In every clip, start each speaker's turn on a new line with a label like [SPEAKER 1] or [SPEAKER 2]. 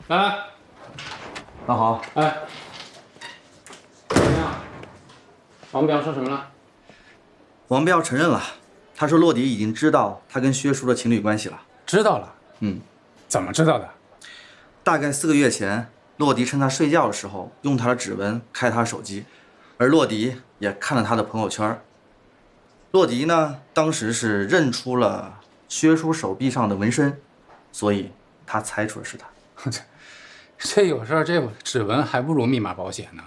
[SPEAKER 1] 来，
[SPEAKER 2] 那好，
[SPEAKER 1] 哎，怎么样？王彪说什么了？
[SPEAKER 2] 王彪承认了，他说洛迪已经知道他跟薛叔的情侣关系了。
[SPEAKER 1] 知道了。怎么知道的？
[SPEAKER 2] 大概4个月前，洛迪趁他睡觉的时候用他的指纹开他手机，而洛迪也看了他的朋友圈。洛迪呢，当时是认出了薛叔手臂上的纹身，所以他猜出了是他。
[SPEAKER 1] 这有事儿，这指纹还不如密码保险呢。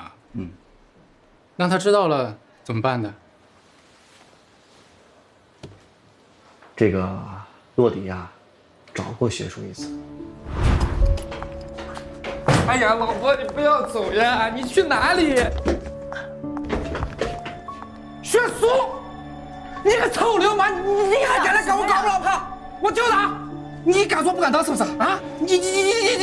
[SPEAKER 1] 那他知道了怎么办呢？
[SPEAKER 2] 这个洛迪呀，找过薛叔一次。
[SPEAKER 3] 哎呀，老婆，你不要走呀！你去哪里？薛叔，你个臭流氓，你还敢来搞我老婆？我就打！你敢说不敢当是不是？啊！你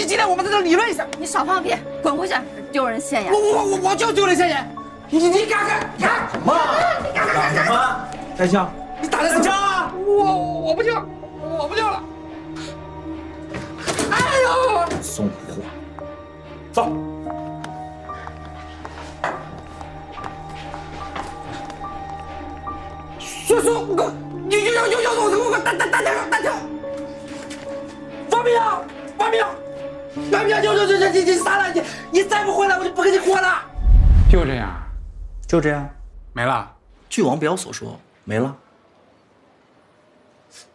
[SPEAKER 3] 今天我们在这理论一下。
[SPEAKER 4] 你少放屁，滚回去，丢人现眼！
[SPEAKER 3] 我就丢人现眼！你敢干什么？
[SPEAKER 2] 干什么？戴枪！
[SPEAKER 3] 你打的什么枪啊？我不丢，我不丢了。哎呦！
[SPEAKER 2] 松货，
[SPEAKER 3] 走。薛叔，我有单挑！放屁啊！放屁啊！放屁啊！你杀了你再不回来我就不跟你过了。
[SPEAKER 1] 就这样，
[SPEAKER 2] 就这样，
[SPEAKER 1] 没了。
[SPEAKER 2] 据王彪所说，没了。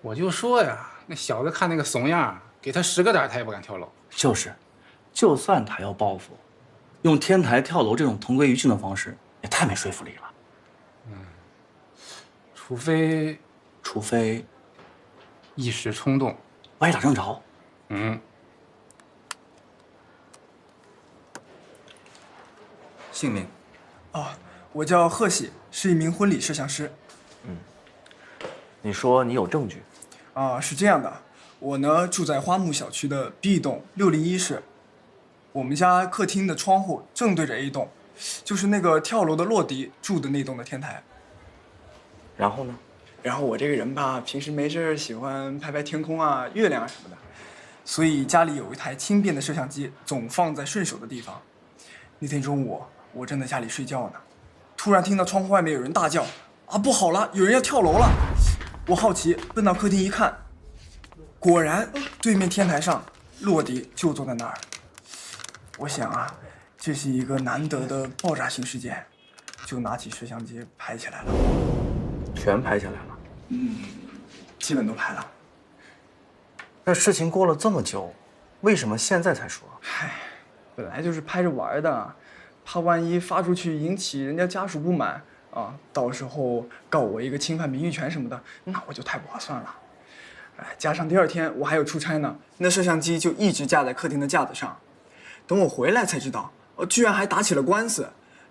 [SPEAKER 1] 我就说呀，那小子看那个怂样，给他10个点他也不敢跳楼。
[SPEAKER 2] 就是，就算他要报复，用天台跳楼这种同归于尽的方式，也太没说服力了。
[SPEAKER 1] 除非一时冲动，
[SPEAKER 2] 歪打正着。姓名？
[SPEAKER 5] 我叫贺喜，是一名婚礼摄像师。
[SPEAKER 6] 你说你有证据？
[SPEAKER 5] 是这样的，我呢住在花木小区的 B 栋601室，我们家客厅的窗户正对着 A 栋，就是那个跳楼的洛迪住的那栋的天台。
[SPEAKER 6] 然后呢？
[SPEAKER 5] 然后我这个人吧，平时没事喜欢拍拍天空啊、月亮啊什么的，所以家里有一台轻便的摄像机，总放在顺手的地方。那天中午，我正在家里睡觉呢，突然听到窗户外面有人大叫：“啊，不好了，有人要跳楼了！”我好奇奔到客厅一看，果然对面天台上洛迪就坐在那儿。我想啊，这是一个难得的爆炸性事件，就拿起摄像机拍起来了。
[SPEAKER 6] 全拍下来了。
[SPEAKER 5] 基本都拍了。
[SPEAKER 2] 那事情过了这么久，为什么现在才说？
[SPEAKER 5] 本来就是拍着玩的，怕万一发出去引起人家家属不满啊，到时候告我一个侵犯名誉权什么的，那我就太不划算了。加上第2天我还有出差呢，那摄像机就一直架在客厅的架子上。等我回来才知道，居然还打起了官司。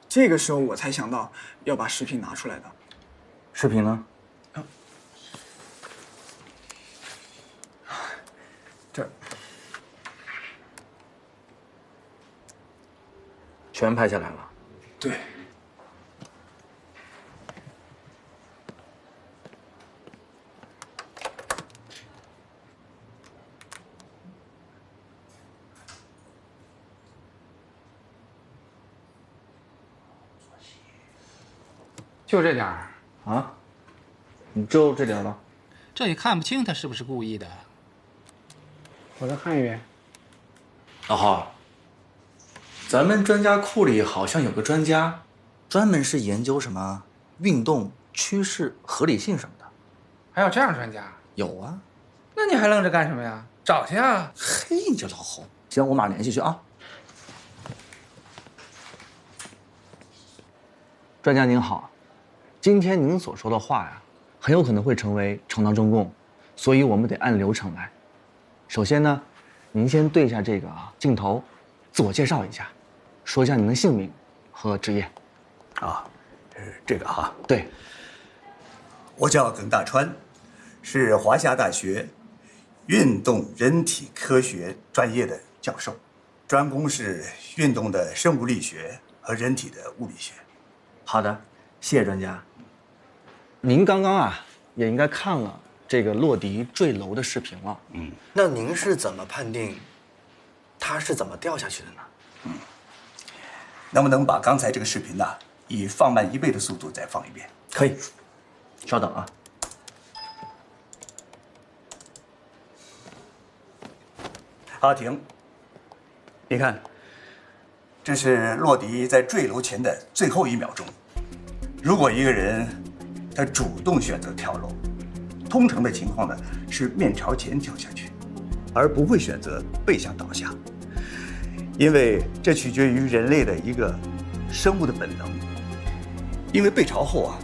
[SPEAKER 5] 这个时候我才想到要把视频拿出来的。
[SPEAKER 2] 视频呢？
[SPEAKER 5] 这儿
[SPEAKER 6] 全拍下来了。
[SPEAKER 5] 对。
[SPEAKER 1] 就这点儿。
[SPEAKER 2] 啊？你就这点了？
[SPEAKER 1] 这也看不清他是不是故意的。我再看一遍。
[SPEAKER 2] 老郝，咱们专家库里好像有个专家，专门是研究什么运动趋势合理性什么的。
[SPEAKER 1] 还有这样专家？
[SPEAKER 2] 有啊。
[SPEAKER 1] 那你还愣着干什么呀？找去啊！
[SPEAKER 2] 嘿，你这老郝，行，我马上联系去啊。专家您好，今天您所说的话呀，很有可能会成为充当中共，所以我们得按流程来。首先呢，您先对一下这个镜头，自我介绍一下，说一下您的姓名和职业。
[SPEAKER 7] 这个哈，
[SPEAKER 2] 对，
[SPEAKER 7] 我叫耿大川，是华夏大学运动人体科学专业的教授，专攻是运动的生物力学和人体的物理学。
[SPEAKER 2] 好的，谢谢专家。您刚刚也应该看了这个洛迪坠楼的视频了。那您是怎么判定他
[SPEAKER 6] 他是怎么掉下去的呢？
[SPEAKER 7] 能不能把刚才这个视频呢，以放慢1倍的速度再放一遍？
[SPEAKER 6] 可以，稍等啊。
[SPEAKER 7] 好，停。你看，这是洛迪在坠楼前的最后1秒钟。如果一个人他主动选择跳楼，通常的情况呢是面朝前跳下去，而不会选择背向倒下，因为这取决于人类的一个生物的本能。因为背朝后啊，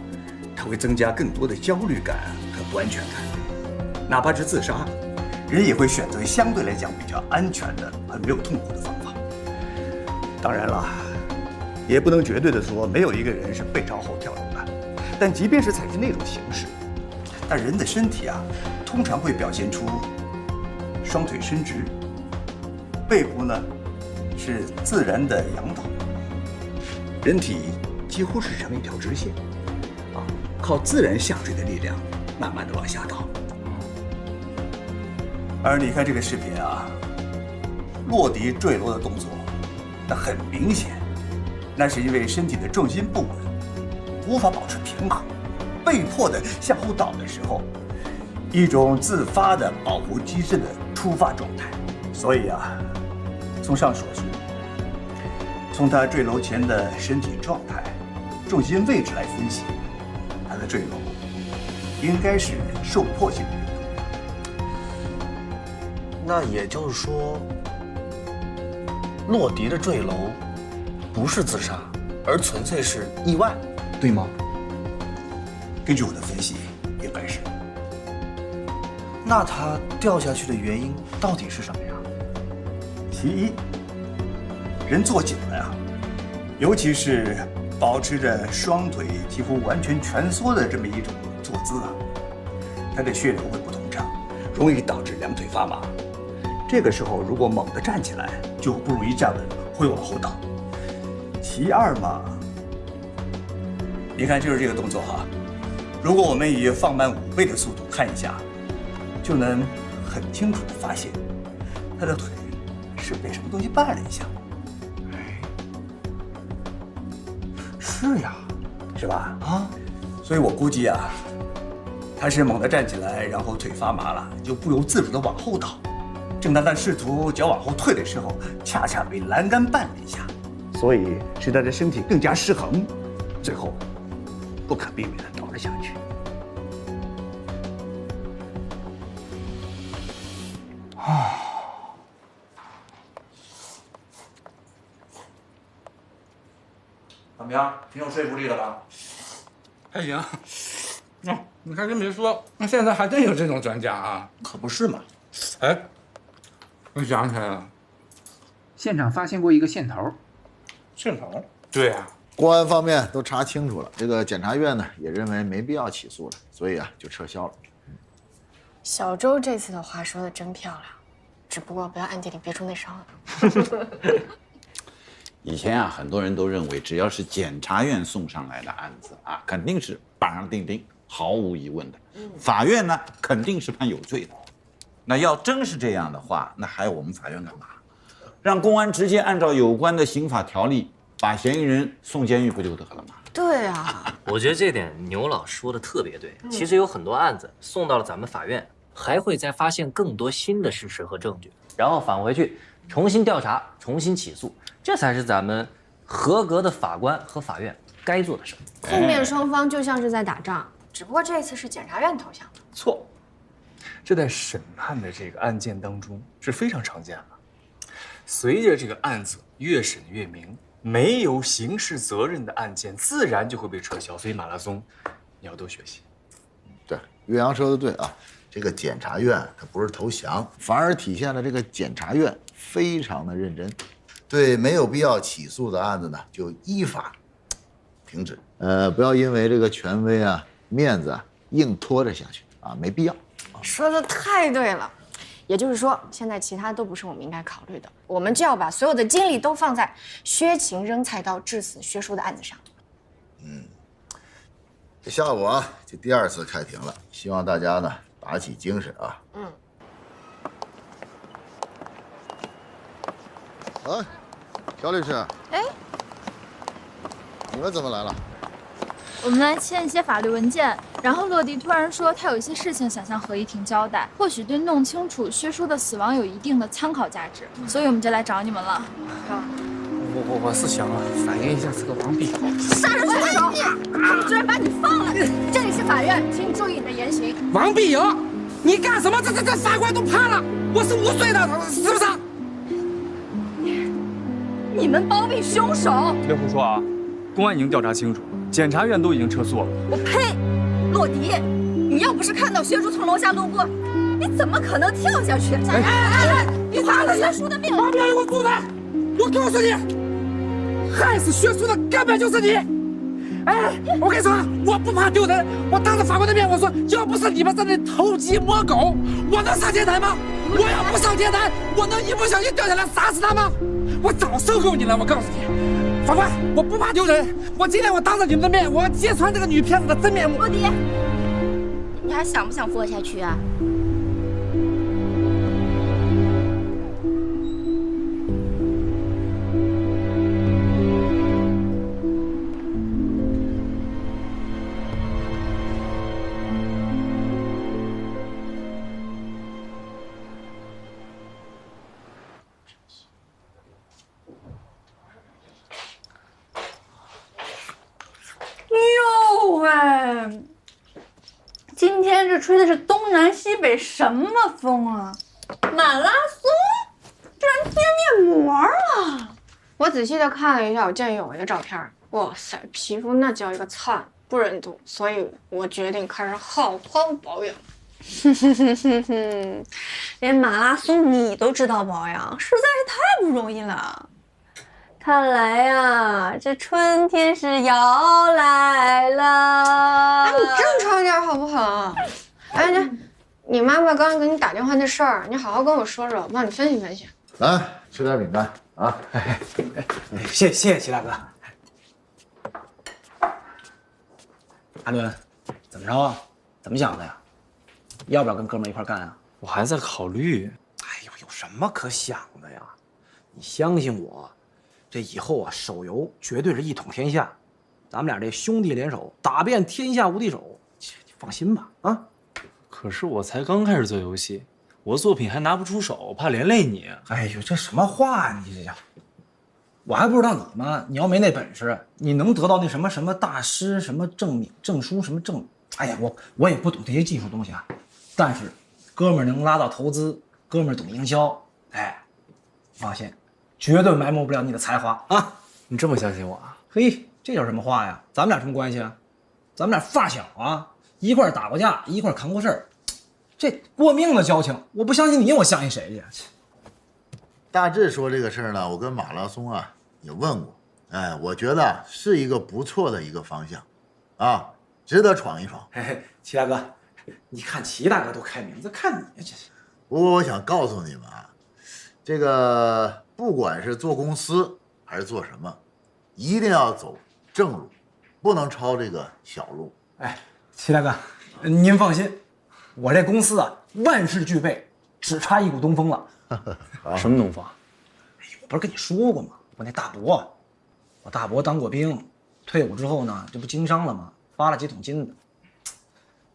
[SPEAKER 7] 它会增加更多的焦虑感和不安全感，哪怕是自杀，人也会选择相对来讲比较安全的、很没有痛苦的方法。当然了，也不能绝对的说没有一个人是背朝后跳楼的，但即便是采取那种形式，但人的身体啊，通常会表现出双腿伸直，背部呢是自然的仰倒，人体几乎是成一条直线，靠自然下坠的力量，慢慢的往下倒。而你看这个视频啊，洛迪坠楼的动作，那很明显，那是因为身体的重心不稳，无法保持平衡，被迫的向后倒的时候，一种自发的保护机制的突发状态。所以啊，从上所述，从他坠楼前的身体状态、重心位置来分析，他的坠楼应该是受迫性的运动。
[SPEAKER 6] 那也就是说，洛迪的坠楼不是自杀，而纯粹是意外，对吗？
[SPEAKER 7] 根据我的分析，应该是。
[SPEAKER 6] 那他掉下去的原因到底是什么呀？
[SPEAKER 7] 其一，人坐久了呀，尤其是保持着双腿几乎完全蜷缩的这么一种坐姿啊，他的血流会不通畅，容易导致两腿发麻。这个时候如果猛地站起来，就不容易站稳，会往后倒。其二嘛，你看就是这个动作哈，如果我们以放慢5倍的速度看一下，就能很清楚地发现，他的腿是被什么东西绊了一下。
[SPEAKER 6] 哎，是呀，
[SPEAKER 7] 是吧？啊，所以我估计啊，他是猛地站起来，然后腿发麻了，就不由自主地往后倒。正当他试图脚往后退的时候，恰恰被栏杆绊了一下，所以使他的身体更加失衡，最后不可避免地倒了下去。
[SPEAKER 2] 怎么样？挺有说服力的吧？
[SPEAKER 1] 还行。你还真别说，那现在还真有这种专家啊！
[SPEAKER 7] 可不是嘛。
[SPEAKER 1] 哎，我想起来了，现场发现过一个线头。
[SPEAKER 2] 线头？
[SPEAKER 1] 对啊，
[SPEAKER 8] 公安方面都查清楚了，这个检察院呢也认为没必要起诉了，所以啊就撤销了。
[SPEAKER 9] 小周这次的话说的真漂亮，只不过不要暗地里憋出内伤了。
[SPEAKER 10] 以前啊，很多人都认为只要是检察院送上来的案子啊，肯定是板上钉钉，毫无疑问的。法院呢，肯定是判有罪的。那要真是这样的话，那还要我们法院干嘛？让公安直接按照有关的刑法条例把嫌疑人送监狱不就得了吗？
[SPEAKER 9] 对啊，
[SPEAKER 11] 我觉得这点牛老说的特别对。其实有很多案子送到了咱们法院，还会再发现更多新的事实和证据，然后返回去重新调查、重新起诉，这才是咱们合格的法官和法院该做的事儿。
[SPEAKER 9] 后面双方就像是在打仗，只不过这次是检察院投降的。
[SPEAKER 5] 错，这在审判的这个案件当中是非常常见的。随着这个案子越审越明，没有刑事责任的案件自然就会被撤销。所以马拉松，你要多学习。
[SPEAKER 8] 对，岳阳说的对啊，这个检察院它不是投降，反而体现了这个检察院非常的认真，对没有必要起诉的案子呢，就依法停止。不要因为这个权威啊、面子啊硬拖着下去啊，没必要。
[SPEAKER 9] 说的太对了。也就是说，现在其他都不是我们应该考虑的，我们就要把所有的精力都放在薛勤扔菜刀致死薛叔的案子上。
[SPEAKER 8] 这下午啊，就第2次开庭了，希望大家呢打起精神啊。朴律师，
[SPEAKER 12] 哎，
[SPEAKER 8] 你们怎么来了？
[SPEAKER 12] 我们来签一些法律文件，然后洛迪突然说他有一些事情想向合议庭交代，或许对弄清楚薛叔的死亡有一定的参考价值，所以我们就来找你们了。好，
[SPEAKER 1] 我是想反映一下这个王碧豪
[SPEAKER 9] 杀人凶手，他们居然把你放了！这里是法院，请注意你的言行。
[SPEAKER 3] 王碧瑶，你干什么？这法官都判了，我是无罪的，是不是？
[SPEAKER 9] 你们包庇凶手！
[SPEAKER 5] 别胡说啊！公安已经调查清楚，检察院都已经撤诉了。
[SPEAKER 9] 我呸！洛迪，你要不是看到薛叔从楼下路过，你怎么可能跳下去？你花了薛叔的命！
[SPEAKER 3] 王碧瑶，给我住手！我告诉你，害死薛叔的根本就是你！哎，我跟你说，我不怕丢人，我当着法官的面我说，要不是你们在那偷鸡摸狗，我能上天台吗？我要不上天台，我能一不小心掉下来杀死他吗？我早收购你了，我告诉你，法官，我不怕丢人，我今天我当着你们的面，我要揭穿这个女骗子的真面目。
[SPEAKER 9] 洛迪，你还想不想活下去啊？
[SPEAKER 13] 哟喂，今天这吹的是东南西北什么风啊？马拉松居然贴面膜了！
[SPEAKER 9] 我仔细的看了一下我见义勇为的照片，哇塞，皮肤那叫一个灿，不忍睹，所以我决定开始好好保养。
[SPEAKER 13] 连马拉松你都知道保养，实在是太不容易了。看来呀，这春天是要来了。
[SPEAKER 9] 哎，你正常点好不好？哎，你妈妈刚刚给你打电话那事儿，你好好跟我说说，我帮你分析分析。
[SPEAKER 8] 来，吃点饼干啊！
[SPEAKER 14] 谢谢齐大哥。阿伦，怎么着啊？怎么想的呀？要不要跟哥们一块干啊？
[SPEAKER 6] 我还在考虑。
[SPEAKER 14] 哎呦，有什么可想的呀？你相信我。这以后啊，手游绝对是一统天下，咱们俩这兄弟联手，打遍天下无敌手，放心吧啊！
[SPEAKER 6] 可是我才刚开始做游戏，我作品还拿不出手，怕连累你。
[SPEAKER 14] 哎呦，这什么话呀？你这叫，我还不知道你吗？你要没那本事，你能得到那什么什么大师什么证明证书什么证？哎呀，我也不懂这些技术东西啊，但是哥们儿能拉到投资，哥们儿懂营销，哎，放心。绝对埋没不了你的才华啊！
[SPEAKER 6] 你这么相信我啊？
[SPEAKER 14] 嘿，这叫什么话呀？咱们俩什么关系啊？咱们俩发小啊，一块打过架，一块扛过事儿，这过命的交情，我不相信你，我相信谁去？
[SPEAKER 8] 大致说这个事儿呢，我跟马拉松啊也问过，哎，我觉得是一个不错的一个方向，啊，值得闯一闯。
[SPEAKER 14] 嘿嘿，齐大哥，你看齐大哥都开名字，看你这是。
[SPEAKER 8] 不过我想告诉你们啊，这个。不管是做公司还是做什么，一定要走正路，不能抄这个小路。
[SPEAKER 14] 哎，齐大哥，您放心，我这公司啊万事俱备，只差一股东风了。
[SPEAKER 6] 什么东风？
[SPEAKER 14] 哎，我不是跟你说过吗？我那大伯，我大伯当过兵，退伍之后呢，这不经商了吗？发了几桶金子。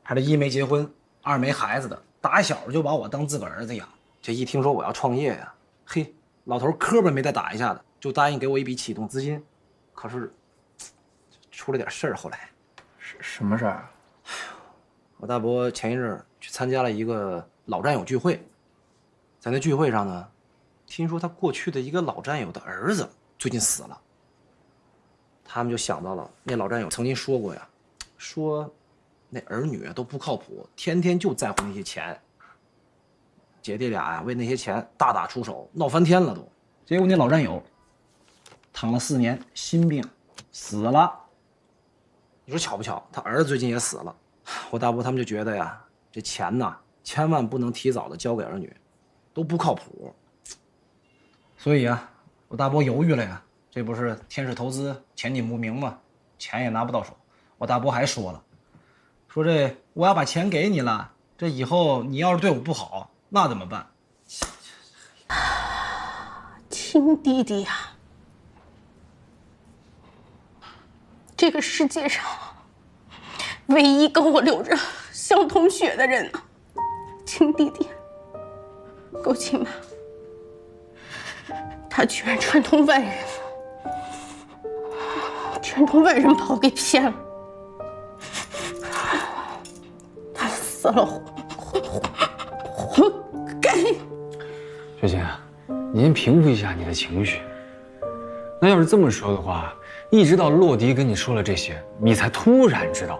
[SPEAKER 14] 他这一没结婚，二没孩子的，打小就把我当自个儿子养。这一听说我要创业呀，嘿。老头磕巴没再打一下子，就答应给我一笔启动资金，可是出了点事儿。后来
[SPEAKER 6] 什么事儿？
[SPEAKER 14] 我大伯前一阵去参加了一个老战友聚会，在那聚会上呢，听说他过去的一个老战友的儿子最近死了，他们就想到了那老战友曾经说过呀，说那儿女都不靠谱，天天就在乎那些钱。姐弟俩呀，为那些钱大打出手，闹翻天了都。结果那老战友躺了4年，心病死了。你说巧不巧？他儿子最近也死了。我大伯他们就觉得呀，这钱呐，千万不能提早的交给儿女，都不靠谱。所以啊，我大伯犹豫了呀。这不是天使投资前景不明吗？钱也拿不到手。我大伯还说了，说这我要把钱给你了，这以后你要是对我不好。那怎么办？
[SPEAKER 13] 亲弟弟呀，这个世界上唯一跟我流着相同血的人呢，亲弟弟，够亲吧？他居然串通外人，把我给骗了，他死了，活该！
[SPEAKER 15] 雪琴，你先平复一下你的情绪。那要是这么说的话，一直到洛迪跟你说了这些，你才突然知道，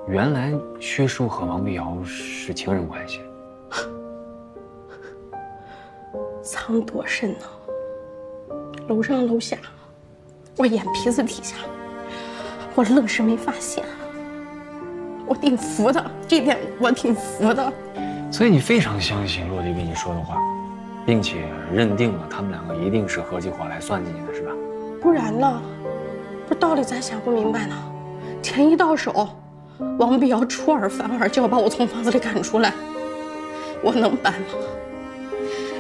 [SPEAKER 15] 原来薛叔和王碧瑶是情人关系。
[SPEAKER 13] 藏多深呢？楼上楼下，我眼皮子底下，我愣是没发现。我挺服的，这点我挺服的。
[SPEAKER 15] 所以你非常相信洛迪跟你说的话，并且认定了他们两个一定是合起伙来算计你的，是吧？
[SPEAKER 13] 不然呢？这道理咱想不明白呢。钱一到手，王碧瑶出尔反尔，就要把我从房子里赶出来，我能办吗？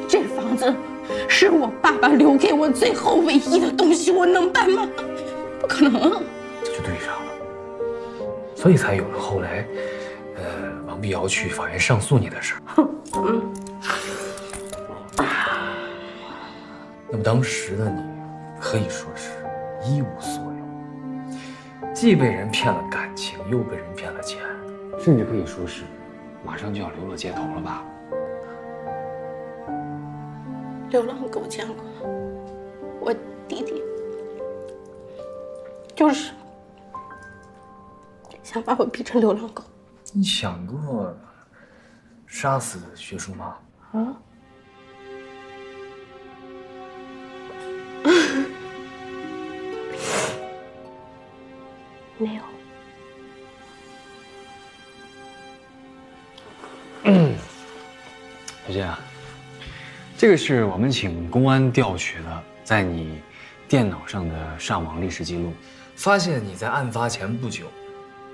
[SPEAKER 13] 这房子是我爸爸留给我最后唯一的东西，我能办吗？不可能。
[SPEAKER 15] 这就对上了，所以才有了后来，王碧瑶去法院上诉你的事儿。那么当时的你，可以说是一无所有，既被人骗了感情，又被人骗了钱，甚至可以说是马上就要流落街头了吧？
[SPEAKER 13] 流浪狗见过，我弟弟就是想把我逼成流浪狗。
[SPEAKER 15] 你想过杀死薛叔吗？
[SPEAKER 13] 啊？没有。
[SPEAKER 15] 小姐啊，这个是我们请公安调取的，在你电脑上的上网历史记录，发现你在案发前不久，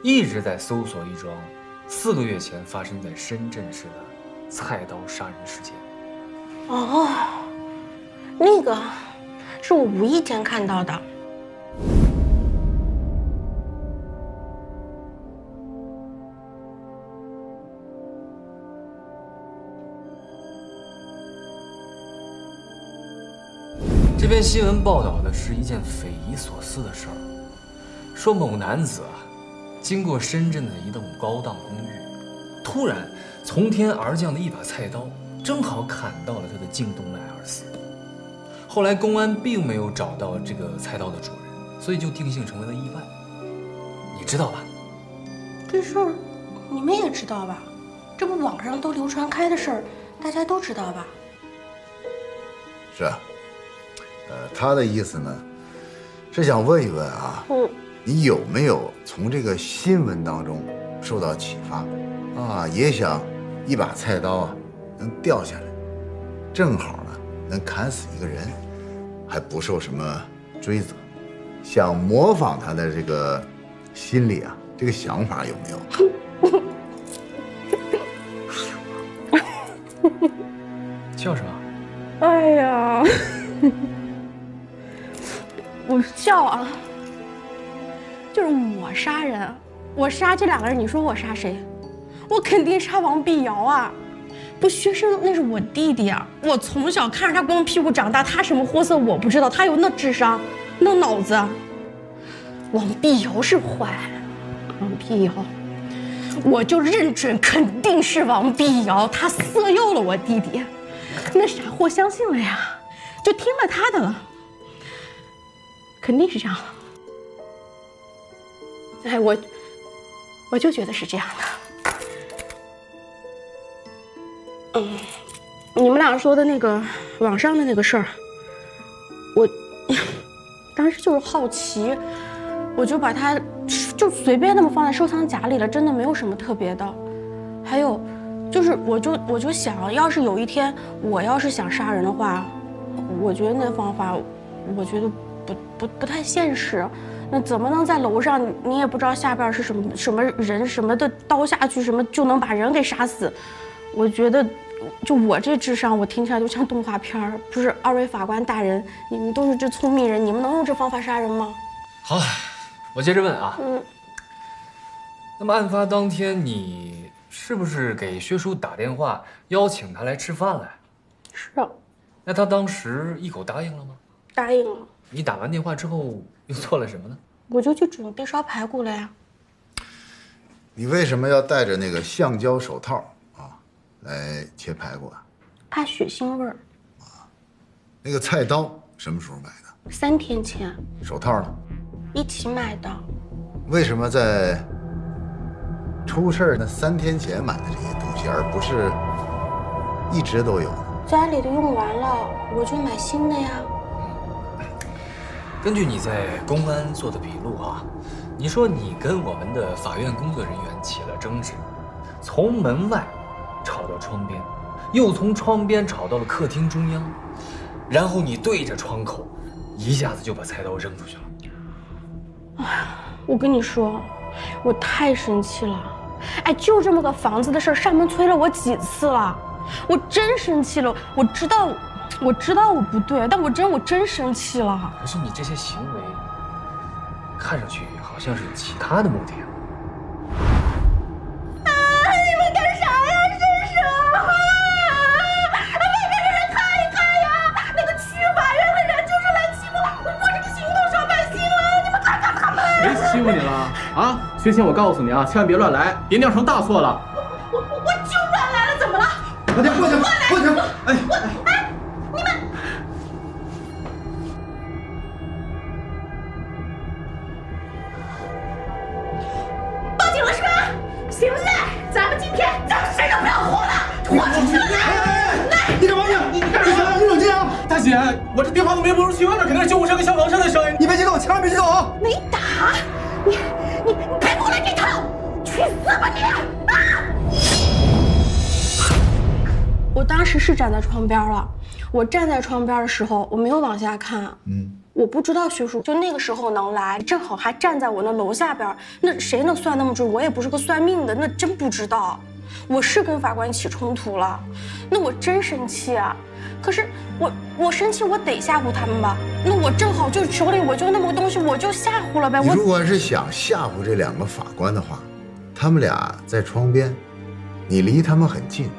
[SPEAKER 15] 一直在搜索一桩4个月前发生在深圳市的菜刀杀人事件。
[SPEAKER 13] 哦，那个是我无意间看到的。
[SPEAKER 15] 这篇新闻报道的是一件匪夷所思的事儿，说某男子啊，经过深圳的一栋高档公寓，突然从天而降的一把菜刀，正好砍到了他的颈动脉而死。后来公安并没有找到这个菜刀的主人，所以就定性成为了意外。你知道吧？
[SPEAKER 13] 这事儿你们也知道吧？这不网上都流传开的事儿，大家都知道吧？
[SPEAKER 8] 是啊。他的意思呢，是想问一问啊，你有没有从这个新闻当中受到启发啊？也想一把菜刀啊能掉下来，正好呢能砍死一个人，还不受什么追责，想模仿他的这个心理啊，这个想法有没有？
[SPEAKER 15] 笑什么？
[SPEAKER 13] 哎呀！我笑啊，就是我杀人，我杀这2个人，你说我杀谁？我肯定杀王碧瑶啊！不，薛生那是我弟弟啊，我从小看着他光屁股长大，他什么货色我不知道，他有那智商，那脑子。王碧瑶是坏，王碧瑶，我就认准肯定是王碧瑶，他色诱了我弟弟，那傻货相信了呀，就听了他的了。肯定是这样。哎，我就觉得是这样的。你们俩说的那个网上的那个事儿，我当时就是好奇，我就把它就随便那么放在收藏夹里了，真的没有什么特别的。还有就是，我就想要是有一天我要是想杀人的话，我觉得那方法，我觉得不太现实。那怎么能在楼上，你也不知道下边是什么人什么的，刀下去什么就能把人给杀死？我觉得
[SPEAKER 16] 就我这智商，我听起来都像动画片儿。不是，二位法官大人，你们都是这聪明人，你们能用这方法杀人吗？
[SPEAKER 15] 好，我接着问啊。那么案发当天，你是不是给薛叔打电话邀请他来吃饭来？
[SPEAKER 16] 是。
[SPEAKER 15] 那他当时一口答应了吗？
[SPEAKER 16] 答应了。
[SPEAKER 15] 你打完电话之后又做了什么呢？
[SPEAKER 16] 我就去准备烧排骨了呀。
[SPEAKER 8] 你为什么要戴着那个橡胶手套啊来切排骨啊？
[SPEAKER 16] 怕血腥味儿。
[SPEAKER 8] 那个菜刀什么时候买的
[SPEAKER 16] ？3天前。
[SPEAKER 8] 手套呢？
[SPEAKER 16] 一起买的。
[SPEAKER 8] 为什么在出事那3天前买的这些东西，而不是一直都有呢？
[SPEAKER 16] 家里的用完了，我就买新的呀。
[SPEAKER 15] 根据你在公安做的笔录啊，你说你跟我们的法院工作人员起了争执，从门外吵到窗边，又从窗边吵到了客厅中央，然后你对着窗口，一下子就把菜刀扔出去了。
[SPEAKER 16] 哎呀，我跟你说，我太生气了。哎，就这么个房子的事儿，上门催了我几次了，我真生气了。我知道我不对，但我真生气了。
[SPEAKER 15] 可是你这些行为，看上去好像是有其他的目的啊！
[SPEAKER 13] 你们干啥呀，伸手！外面的人看一看呀！那个区法院的人就是来欺负我这个行动小百姓了，你们看看他们！
[SPEAKER 17] 谁欺负你了啊？薛青，我告诉你啊，千万别乱来，别酿成大错了。
[SPEAKER 13] 我就乱来了，怎么了？
[SPEAKER 2] 快点过去，过去！
[SPEAKER 13] 哎，你们。报警了是吧？行嘞，咱们今天谁都不要活了，活进去了来！
[SPEAKER 17] 你干嘛呀？你干啥？你冷静啊！大姐，我这电话都没拨出去，外面肯定是救护车跟消防车的声音。
[SPEAKER 2] 你别激动，千万别激动啊！
[SPEAKER 13] 没打，你别过来这套，去死吧你！啊！
[SPEAKER 16] 我当时是站在窗边了，我站在窗边的时候，我没有往下看。我不知道薛叔就那个时候能来，正好还站在我那楼下边，那谁能算那么准？我也不是个算命的，那真不知道。我是跟法官起冲突了，那我真生气啊！可是我生气，我得吓唬他们吧？那我正好就手里我就那么个东西，我就吓唬了呗。
[SPEAKER 8] 你如果是想吓唬这2个法官的话，他们俩在窗边，你离他们很近，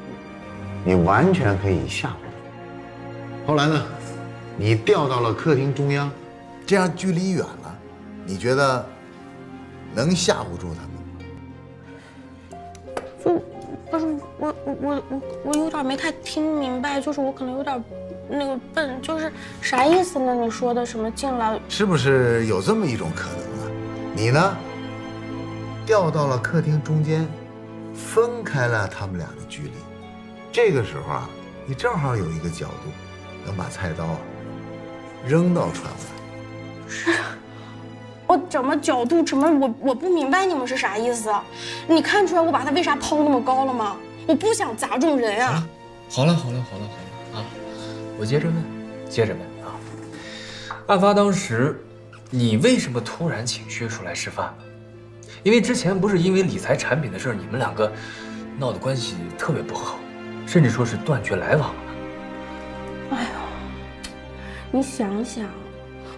[SPEAKER 8] 你完全可以吓唬他。后来呢，你调到了客厅中央，这样距离远了，你觉得能吓唬住他们？
[SPEAKER 16] 不是我有点没太听明白，就是我可能有点那个笨，就是啥意思呢？你说的什么进来？
[SPEAKER 8] 是不是有这么一种可能啊？你呢，调到了客厅中间，分开了他们俩的距离，这个时候啊，你正好有一个角度，能把菜刀扔到窗外。
[SPEAKER 16] 是。我怎么角度怎么我不明白你们是啥意思？你看出来我把它为啥抛那么高了吗？我不想砸中人啊！
[SPEAKER 15] 好了啊！我接着问啊！案发当时，你为什么突然请薛叔来吃饭呢？因为之前不是因为理财产品的事，你们2个闹的关系特别不好，甚至说是断绝来往了。
[SPEAKER 16] 哎呦，你想想。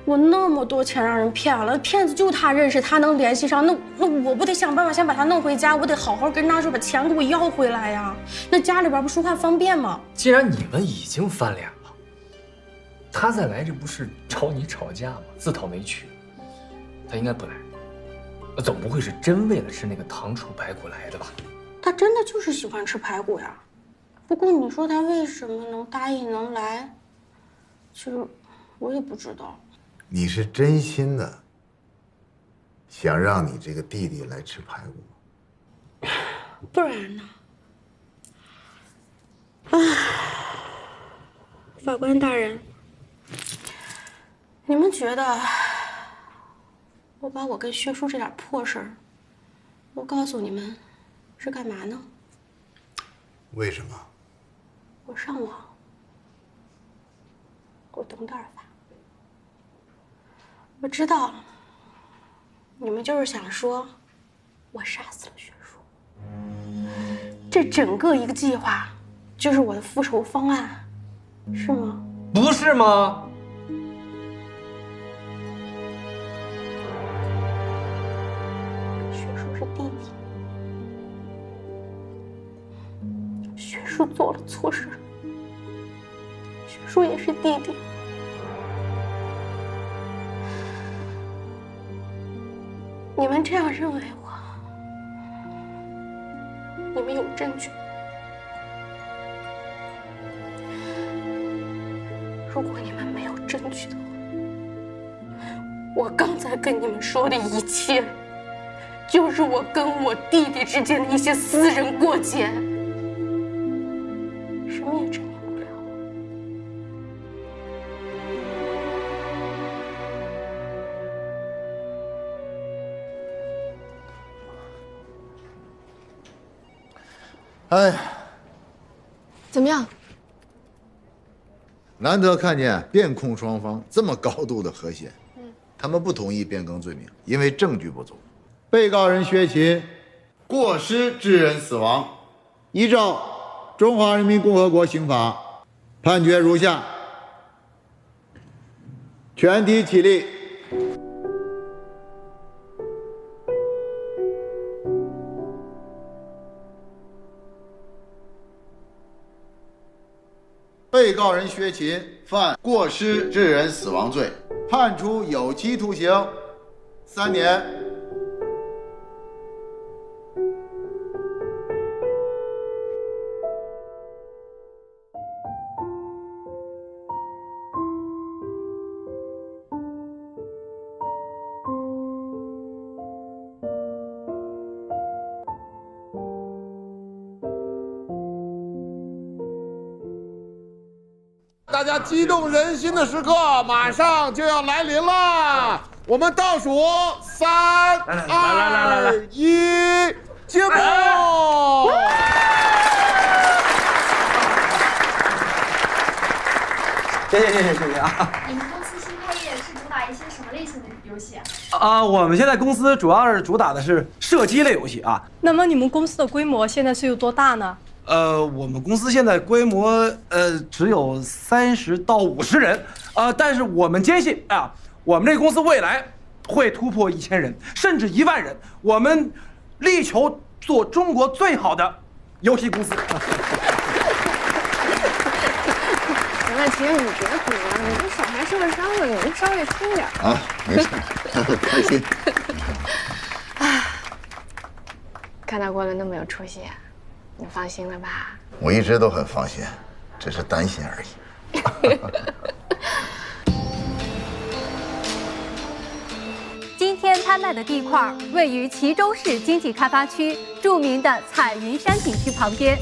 [SPEAKER 16] 我那么多钱让人骗了，骗子就他认识，他能联系上，那我不得想办法先把他弄回家，我得好好跟他说，把钱给我要回来呀。那家里边不说话方便吗？
[SPEAKER 15] 既然你们已经翻脸了，他再来这不是找你吵架吗？自讨没趣。他应该不来，总不会是真为了吃那个糖醋排骨来的吧？
[SPEAKER 16] 他真的就是喜欢吃排骨呀。不过你说他为什么能答应能来，其实我也不知道。
[SPEAKER 8] 你是真心的想让你这个弟弟来吃排骨，
[SPEAKER 16] 不然呢？啊，法官大人，你们觉得我把我跟薛叔这点破事儿，我告诉你们是干嘛呢？
[SPEAKER 8] 为什么？
[SPEAKER 16] 我上网，我懂点法。我知道，你们就是想说，我杀死了薛叔。这整个一个计划，就是我的复仇方案，是吗？
[SPEAKER 14] 不是吗？
[SPEAKER 16] 学叔是弟弟，学叔做了错事，学叔也是弟弟。你们这样认为我，你们有证据。如果你们没有证据的话，我刚才跟你们说的一切，就是我跟我弟弟之间的一些私人过节，什么也证明不了。
[SPEAKER 8] 哎呀，
[SPEAKER 9] 怎么样？
[SPEAKER 8] 难得看见辩控双方这么高度的和谐。他们不同意变更罪名，因为证据不足。被告人薛勤过失致人死亡，依照《中华人民共和国刑法》判决如下：全体起立。被告人薛勤犯过失致人死亡罪，判处有期徒刑3年。
[SPEAKER 18] 大家激动人心的时刻马上就要来临了，我们倒数3、2、1，揭幕！
[SPEAKER 14] 谢谢啊！
[SPEAKER 12] 你们公司新开业是主打一些什么类型的游戏啊？
[SPEAKER 14] 我们现在公司主要是主打的是射击类游戏啊。
[SPEAKER 16] 那么你们公司的规模现在是有多大呢？
[SPEAKER 14] 我们公司现在规模只有30到50人，但是我们坚信啊，我们这个公司未来会突破1000人，甚至1万人。我们力求做中国最好的游戏公司。
[SPEAKER 9] 行了，其实你别哭了，你这小孩受了伤了，你稍微轻点
[SPEAKER 8] 啊，没事，开心。
[SPEAKER 9] 看他过得那么有出息，你放心了吧？
[SPEAKER 8] 我一直都很放心，只是担心而已。
[SPEAKER 19] 今天拍卖的地块位于蕲州市经济开发区著名的彩云山景区旁边，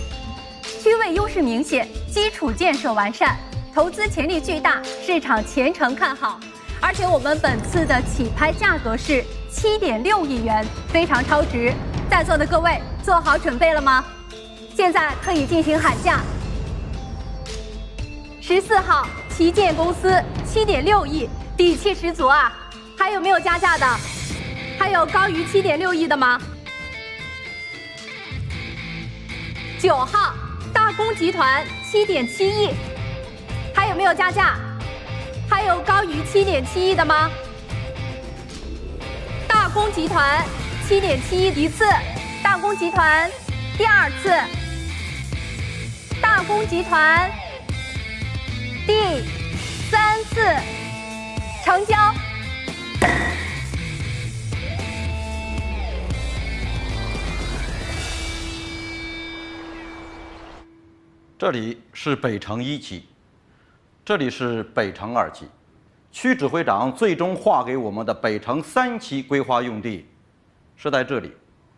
[SPEAKER 19] 区位优势明显，基础建设完善，投资潜力巨大，市场前程看好。而且我们本次的起拍价格是7.6亿元，非常超值。在座的各位做好准备了吗？现在可以进行喊价。14号旗舰公司7.6亿，底气十足啊！还有没有加价的？还有高于7.6亿的吗？9号大公集团7.7亿，还有没有加价？还有高于7.7亿的吗？大公集团7.7亿一次，大公集团第2次，大公集团第3次，成交。
[SPEAKER 20] 这里是北城1期，这里是北城2期，区指挥长最终划给我们的北城3期规划用地是在这里，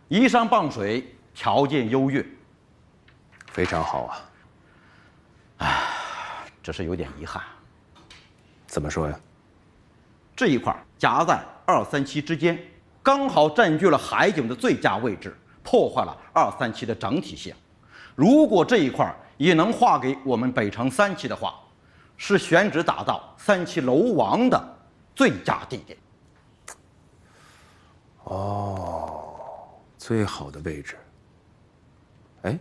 [SPEAKER 20] 依山傍水，条件优越，
[SPEAKER 6] 非常好啊。
[SPEAKER 20] 只是有点遗憾。
[SPEAKER 6] 怎么说呀？
[SPEAKER 20] 这一块夹在2、3期之间，刚好占据了海景的最佳位置，破坏了2、3期的整体性。如果这一块也能划给我们北城3期的话，是选址打造3期楼王的最佳地点。
[SPEAKER 6] 哦，最好的位置。哎，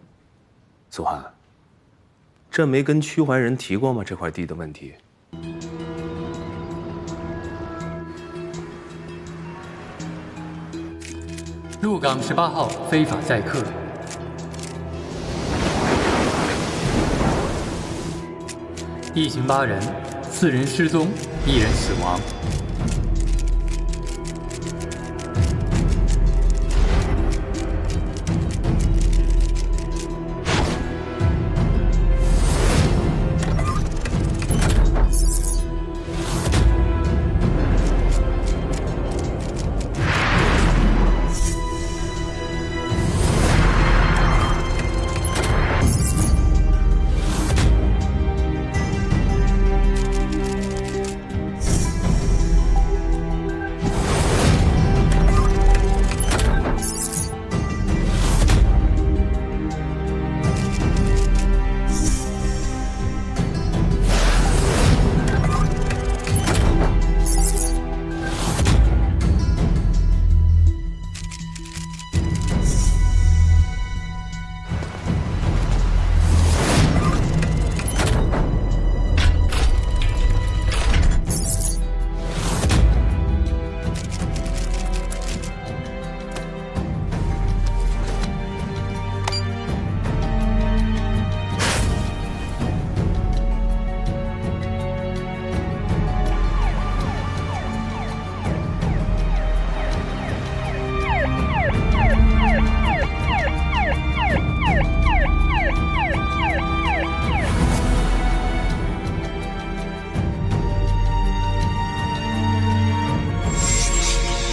[SPEAKER 6] 苏涵，这没跟屈怀仁提过吗？这块地的问题。
[SPEAKER 21] 鹿港18号非法载客，一行8人，4人失踪，1人死亡。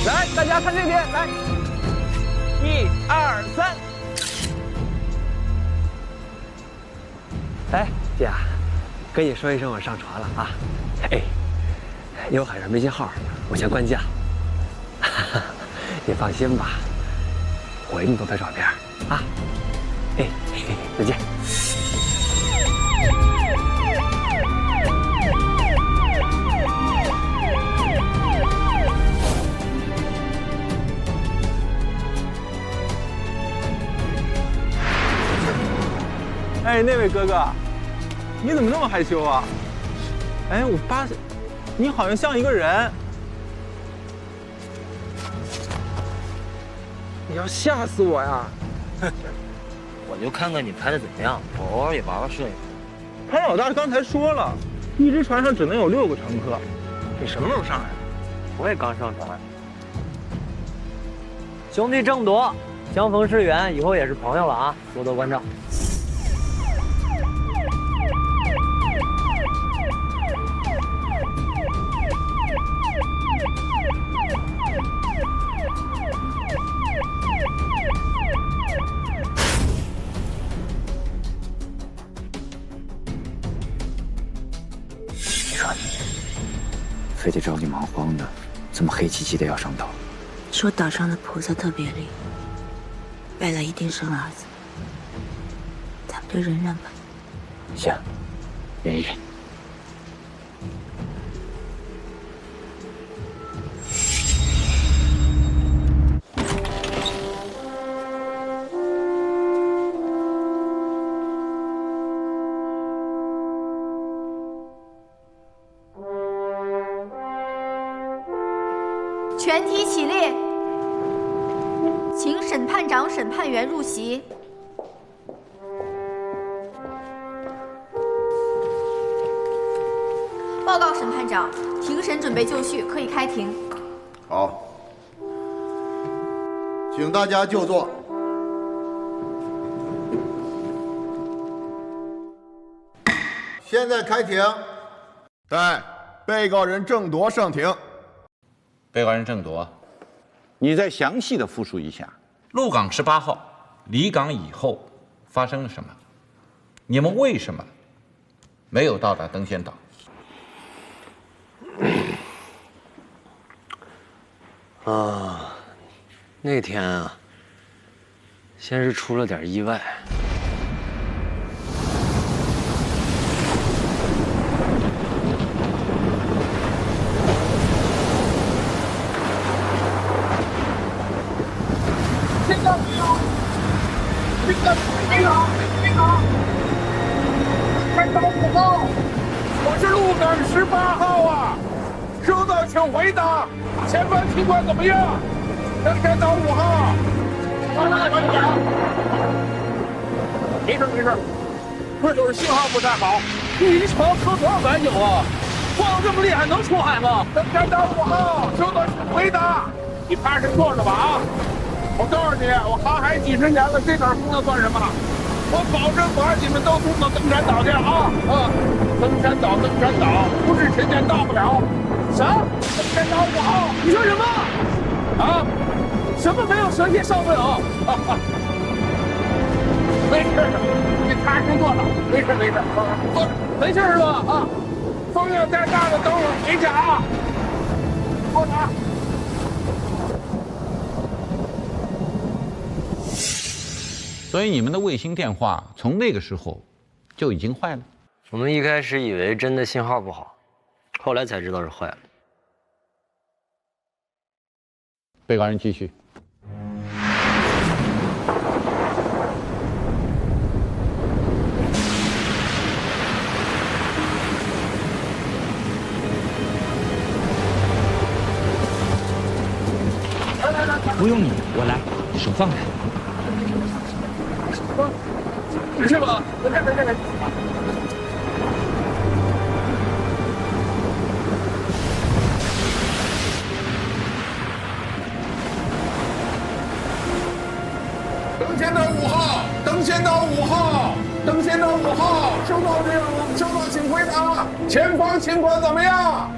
[SPEAKER 3] 来，大家看这边，来，1、2、3。
[SPEAKER 22] 哎，姐，跟你说一声，我上船了啊。哎，因为我海上没信号，我先关机了。你放心吧，我一定多拍照片啊。哎，再见。
[SPEAKER 3] 哎，那位哥哥，你怎么那么害羞啊？哎，我发现你好像像一个人。你要吓死我呀！
[SPEAKER 11] 我就看看你拍的怎么样，我偶尔也玩玩摄影。
[SPEAKER 3] 潘老大刚才说了，一只船上只能有6个乘客。你什么时候上来的？
[SPEAKER 11] 我也刚上船。兄弟郑铎，相逢是缘，以后也是朋友了啊，多多关照。
[SPEAKER 23] 非得着急忙慌的，这么黑漆漆的要上岛。
[SPEAKER 24] 说岛上的菩萨特别灵，未来一定生儿子，咱们就忍忍吧。
[SPEAKER 23] 行，忍一忍。
[SPEAKER 25] 全体起立，请审判长、审判员入席。报告审判长，庭审准备就绪，可以开庭。
[SPEAKER 8] 好，请大家就座。现在开庭。
[SPEAKER 18] 带被告人郑铎上庭。
[SPEAKER 10] 被告人郑铎，你再详细的复述一下，鹿港18号离港以后发生了什么？你们为什么没有到达登仙岛？
[SPEAKER 22] 那天啊，先是出了点意外。
[SPEAKER 18] 请回答，前方情况怎么样？登山岛5号。没事没事，这就是信号不太好。
[SPEAKER 3] 你这船喝多少白酒啊？晃这么厉害，能出海吗？
[SPEAKER 18] 登山岛5号，收到请回答。你踏实坐着吧啊！我告诉你，我航海几十年了，这点风浪算什么？我保证把你们都送到登山岛去啊！登山岛，不是前天到不了。
[SPEAKER 3] 啥？
[SPEAKER 18] 登山岛5号？
[SPEAKER 3] 你说什么？
[SPEAKER 18] 啊？
[SPEAKER 3] 什么没有蛇蝎上不了？
[SPEAKER 18] 没事的，你踏实坐着，没事，坐着，
[SPEAKER 3] 没事是吧？
[SPEAKER 18] 啊，风要再大了，等会儿回去啊。坐着啊。
[SPEAKER 10] 所以你们的卫星电话从那个时候就已经坏了。
[SPEAKER 22] 我们一开始以为真的信号不好，后来才知道是坏了。
[SPEAKER 10] 被告人继续。
[SPEAKER 3] 不用你，我来，手放开。没事吧？没事。
[SPEAKER 18] 登仙岛5号，登仙岛5号，登仙岛5号，收到这样，收到，请回答，前方情况怎么样？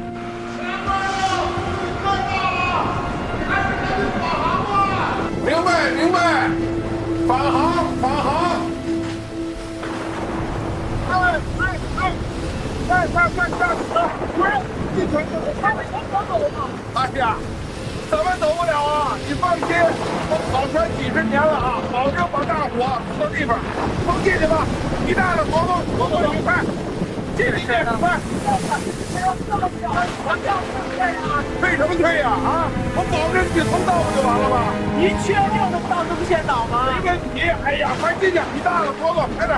[SPEAKER 18] 明白，返航。哎呀，怎么走不了啊？你放心，我跑船几十年了啊，保证把大伙送到地方。都进去吧，一大的活动愉快。进去，快！退什么退呀？啊！我保证你通道不就完了吗？
[SPEAKER 3] 你确定能到登仙岛吗？
[SPEAKER 18] 没问题。哎呀，快进去！你大了活动，快点！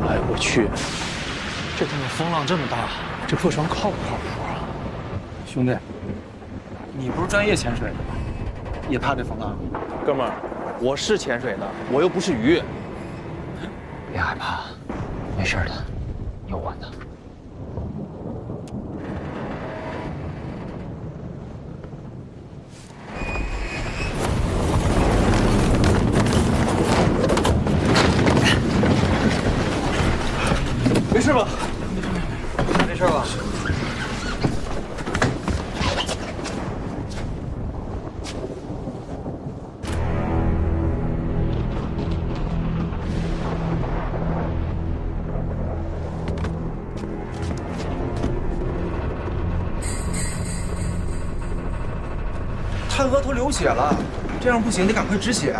[SPEAKER 14] 哎，我去，这他妈风浪这么大，这破船靠不靠谱啊？兄弟，你不是专业潜水的吗？也怕这风浪？哥们儿，我是潜水的，我又不是鱼。
[SPEAKER 22] 别害怕，没事的，有我呢。
[SPEAKER 14] 没事吧？没事吧？
[SPEAKER 1] 他额头流血了，这样不行，得赶快止血。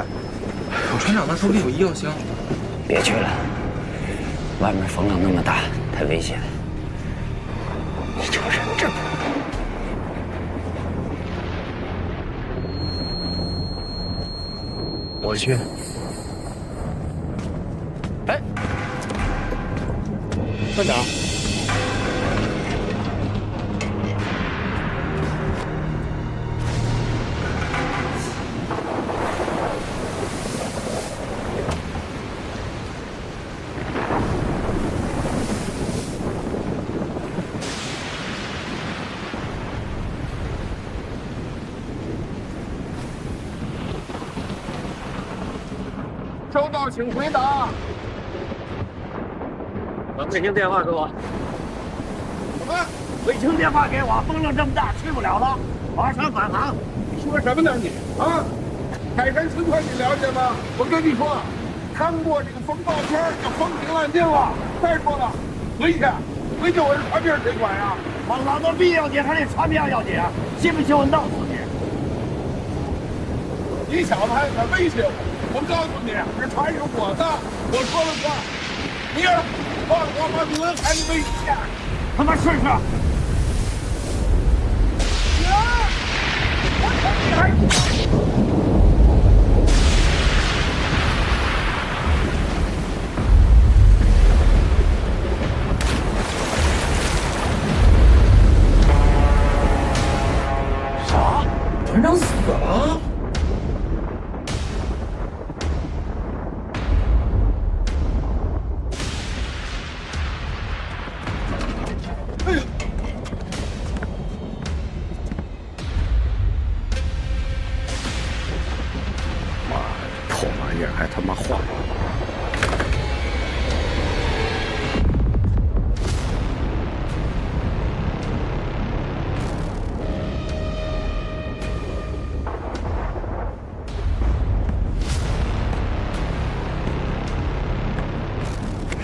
[SPEAKER 1] 我船长那手里有医药箱。
[SPEAKER 22] 别去了，外面风浪那么大，太危险。你瞅人这不？
[SPEAKER 14] 我去。哎，站长。
[SPEAKER 18] 收到，请回答。
[SPEAKER 22] 把卫星电话给我。
[SPEAKER 18] 什么？
[SPEAKER 22] 卫星电话给我！风浪这么大，去不了了，马上返航。
[SPEAKER 18] 你说什么呢你？啊？海山情况你了解吗？我跟你说，看过这个风暴圈就风平浪静了。再说了，回去我这船名谁管呀？
[SPEAKER 22] 风浪的必要紧还是船票要紧？信不信我弄死你？
[SPEAKER 18] 你小子还敢威胁我？我告诉你，这船是我的，我说了算。你放我们轮海的危险！他妈试试！我操你还！
[SPEAKER 1] 啥？船长死了？哎呀！
[SPEAKER 18] 妈的，破玩意儿还他妈坏！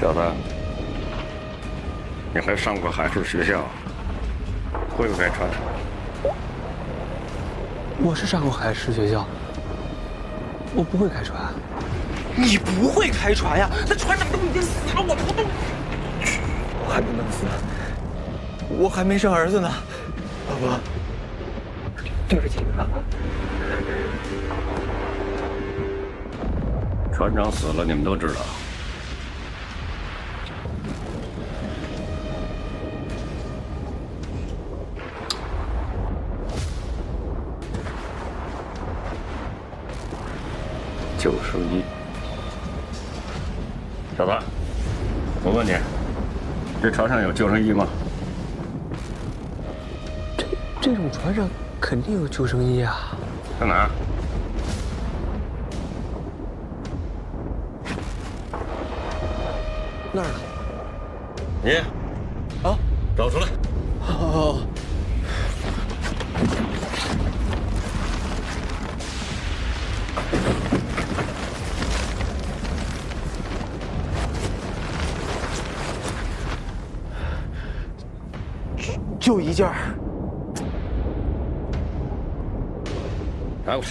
[SPEAKER 18] 小子，你还上过海事学校，会不会船？
[SPEAKER 22] 我是上过海事学校，我不会开船。
[SPEAKER 3] 你不会开船呀？那船长都已经死了，我不动。
[SPEAKER 22] 我还没弄死，我还没生儿子呢，老婆，对不起你了。
[SPEAKER 18] 船长死了，你们都知道。救生衣，小子，我问你，这船上有救生衣吗？
[SPEAKER 22] 这种船上肯定有救生衣啊。
[SPEAKER 18] 在哪儿？
[SPEAKER 22] 那儿呢。
[SPEAKER 18] 你，
[SPEAKER 22] 啊，
[SPEAKER 18] 找出来。
[SPEAKER 22] 好。就一件儿。
[SPEAKER 18] 拿过来。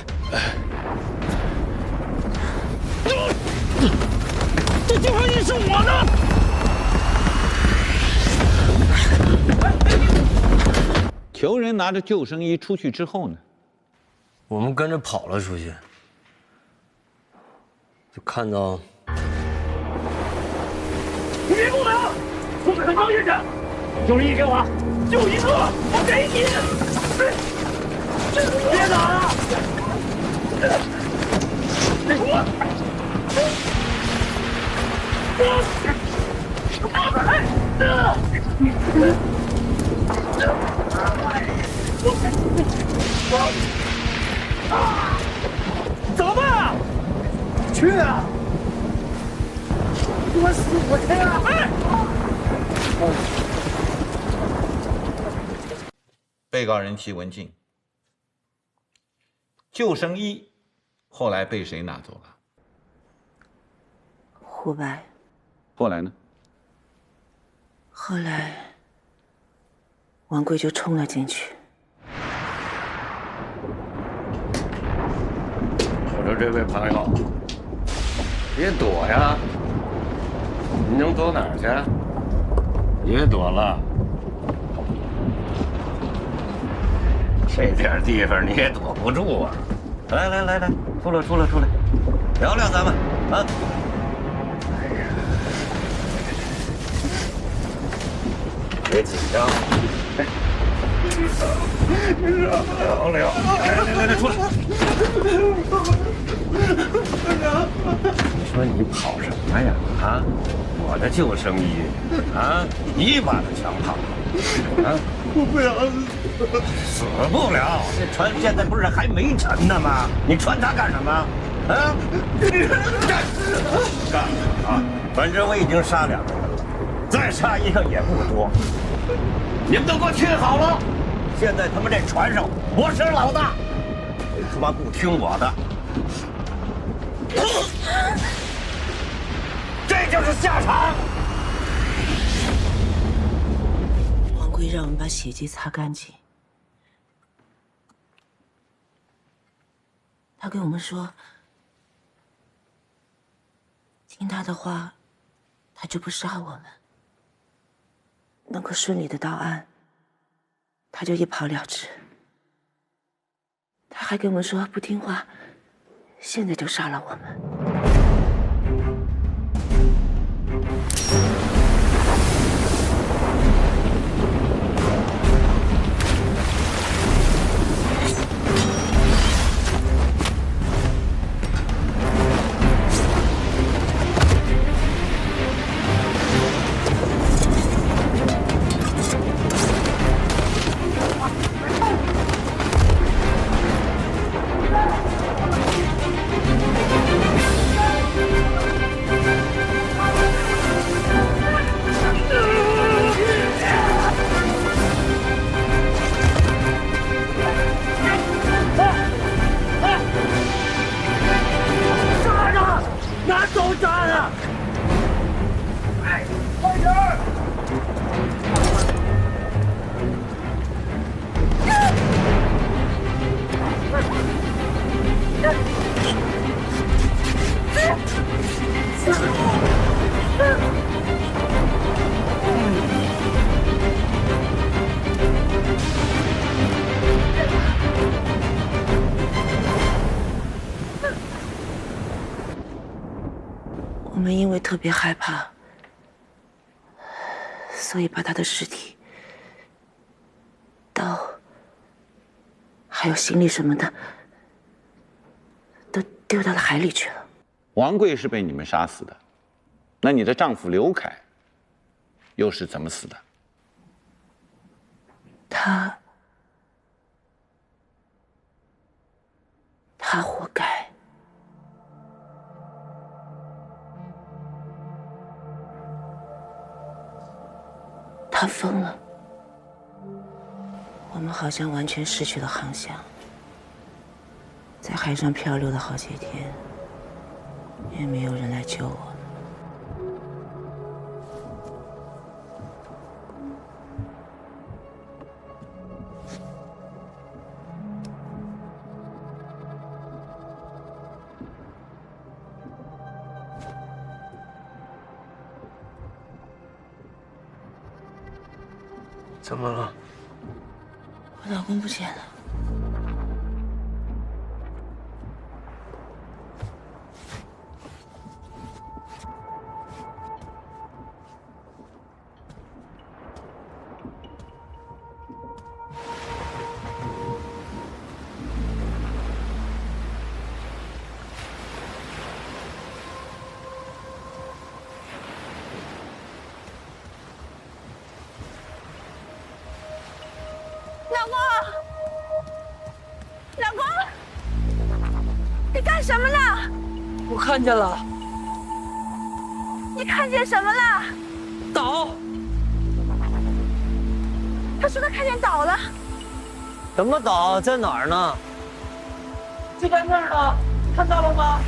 [SPEAKER 3] 这救生衣是我的。
[SPEAKER 10] 求人拿着救生衣出去之后呢，
[SPEAKER 14] 我们跟着跑了出去，就看到。
[SPEAKER 3] 你别动了，我很高兴的。救生衣给我，就一个，我给你。别打了！怎么办啊？去啊！我死我去啊！
[SPEAKER 10] 被告人齐文静，救生衣后来被谁拿走了？
[SPEAKER 24] 胡白。
[SPEAKER 10] 后来呢？
[SPEAKER 24] 后来，王贵就冲了进去。
[SPEAKER 18] 我说这位朋友，别躲呀！你能躲哪儿去？别躲了，这点地方你也躲不住啊！来来来来，出来出来出来，聊聊咱们啊！别紧张，聊聊，来，出来！你说你跑什么呀？啊，我的救生衣，啊，你把它抢跑了，啊！我不想死不了，这船现在不是还没沉呢吗？你穿它干什么？啊？干啊！反正我已经杀2个人了，再杀1个也不多。你们都给我听好了，现在他们这船上我是老大，你他妈不听我的，这就是下场。
[SPEAKER 24] 王贵让我们把血迹擦干净。他跟我们说，听他的话，他就不杀我们。能够顺利的到案，他就一跑了之。他还跟我们说不听话，现在就杀了我们。我们因为特别害怕，所以把他的尸体、刀，还有行李什么的，都丢到了海里去了。
[SPEAKER 10] 王贵是被你们杀死的，那你的丈夫刘凯又是怎么死的？
[SPEAKER 24] 他活该。他疯了，我们好像完全失去了航向，在海上漂流了好几天，也没有人来救我们。
[SPEAKER 14] 怎么了？
[SPEAKER 24] 我老公不见了。
[SPEAKER 13] 老公，你干什么呢？
[SPEAKER 3] 我看见了。
[SPEAKER 13] 你看见什么了？
[SPEAKER 3] 岛。
[SPEAKER 13] 他说他看见岛了。
[SPEAKER 3] 什么岛？在哪儿呢？就在那儿呢，看到了吗？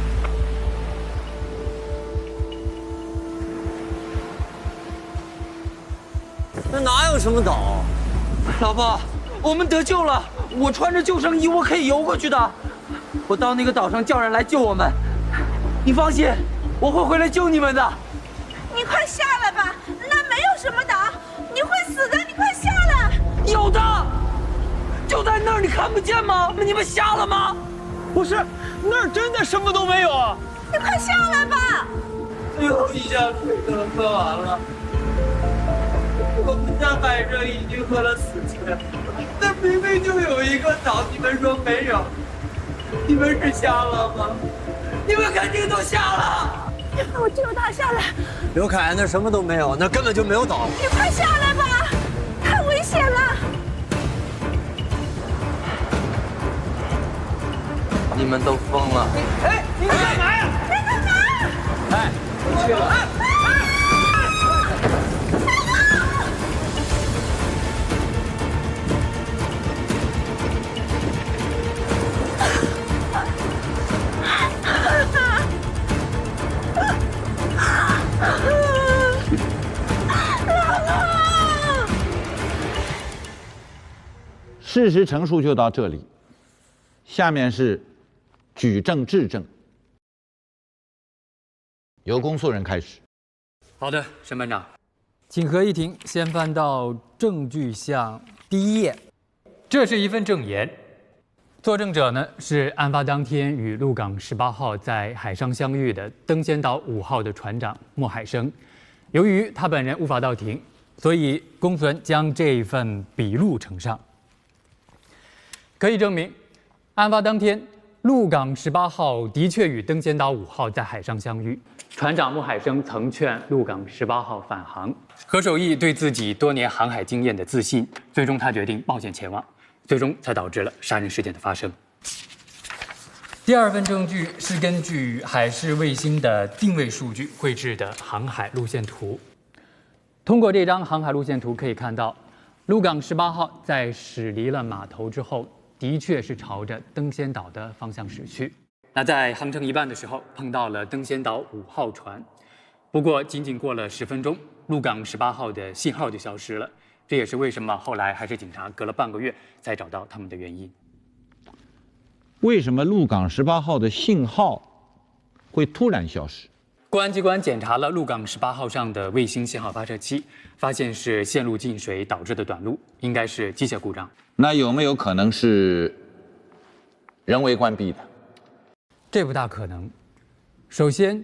[SPEAKER 3] 那哪有什么岛？老婆，我们得救了！我穿着救生衣，我可以游过去的。我到那个岛上叫人来救我们。你放心，我会回来救你们的。
[SPEAKER 13] 你快下来吧，那没有什么岛，你会死的，你快下来。
[SPEAKER 3] 有的，就在那儿，你看不见吗？你们瞎了吗？不是，那儿真的什么都没有啊！
[SPEAKER 13] 你快下来吧。
[SPEAKER 3] 最后一箱水都喝完了。我们在海上已经喝了4次，那明明就有一个岛，你们说没有？你们是瞎了吗？你们肯定都瞎了！
[SPEAKER 13] 我救他下来。
[SPEAKER 3] 刘凯，那什么都没有，那根本就没有岛。
[SPEAKER 13] 你快下来吧，太危险了！
[SPEAKER 3] 你们都疯了！哎，你们干嘛呀？
[SPEAKER 13] 在干嘛？
[SPEAKER 3] 哎，不去了。
[SPEAKER 10] 事实陈述就到这里，下面是举证质证，由公诉人开始。
[SPEAKER 21] 好的，沈班长，请合议庭先翻到证据项第1页，这是一份证言。作证者呢是案发当天与鹿港18号在海上相遇的登仙岛5号的船长莫海生。由于他本人无法到庭，所以公诉人将这份笔录呈上。可以证明，案发当天，鹿港18号的确与登仙岛5号在海上相遇。船长莫海生曾劝鹿港18号返航。何守义对自己多年航海经验的自信，最终他决定冒险前往，最终才导致了杀人事件的发生。第2份证据是根据海事卫星的定位数据绘制的航海路线图。通过这张航海路线图可以看到，鹿港18号在驶离了码头之后，的确是朝着登仙岛的方向驶去。那在航程一半的时候，碰到了登仙岛5号船。不过仅仅过了10分钟，鹿港18号的信号就消失了。这也是为什么后来海事警察隔了半个月才找到他们的原因。
[SPEAKER 10] 为什么鹿港18号的信号会突然消失？
[SPEAKER 21] 公安机关检查了鹿港18号上的卫星信号发射器，发现是线路进水导致的短路，应该是机械故障。
[SPEAKER 10] 那有没有可能是人为关闭的？
[SPEAKER 21] 这不大可能。首先，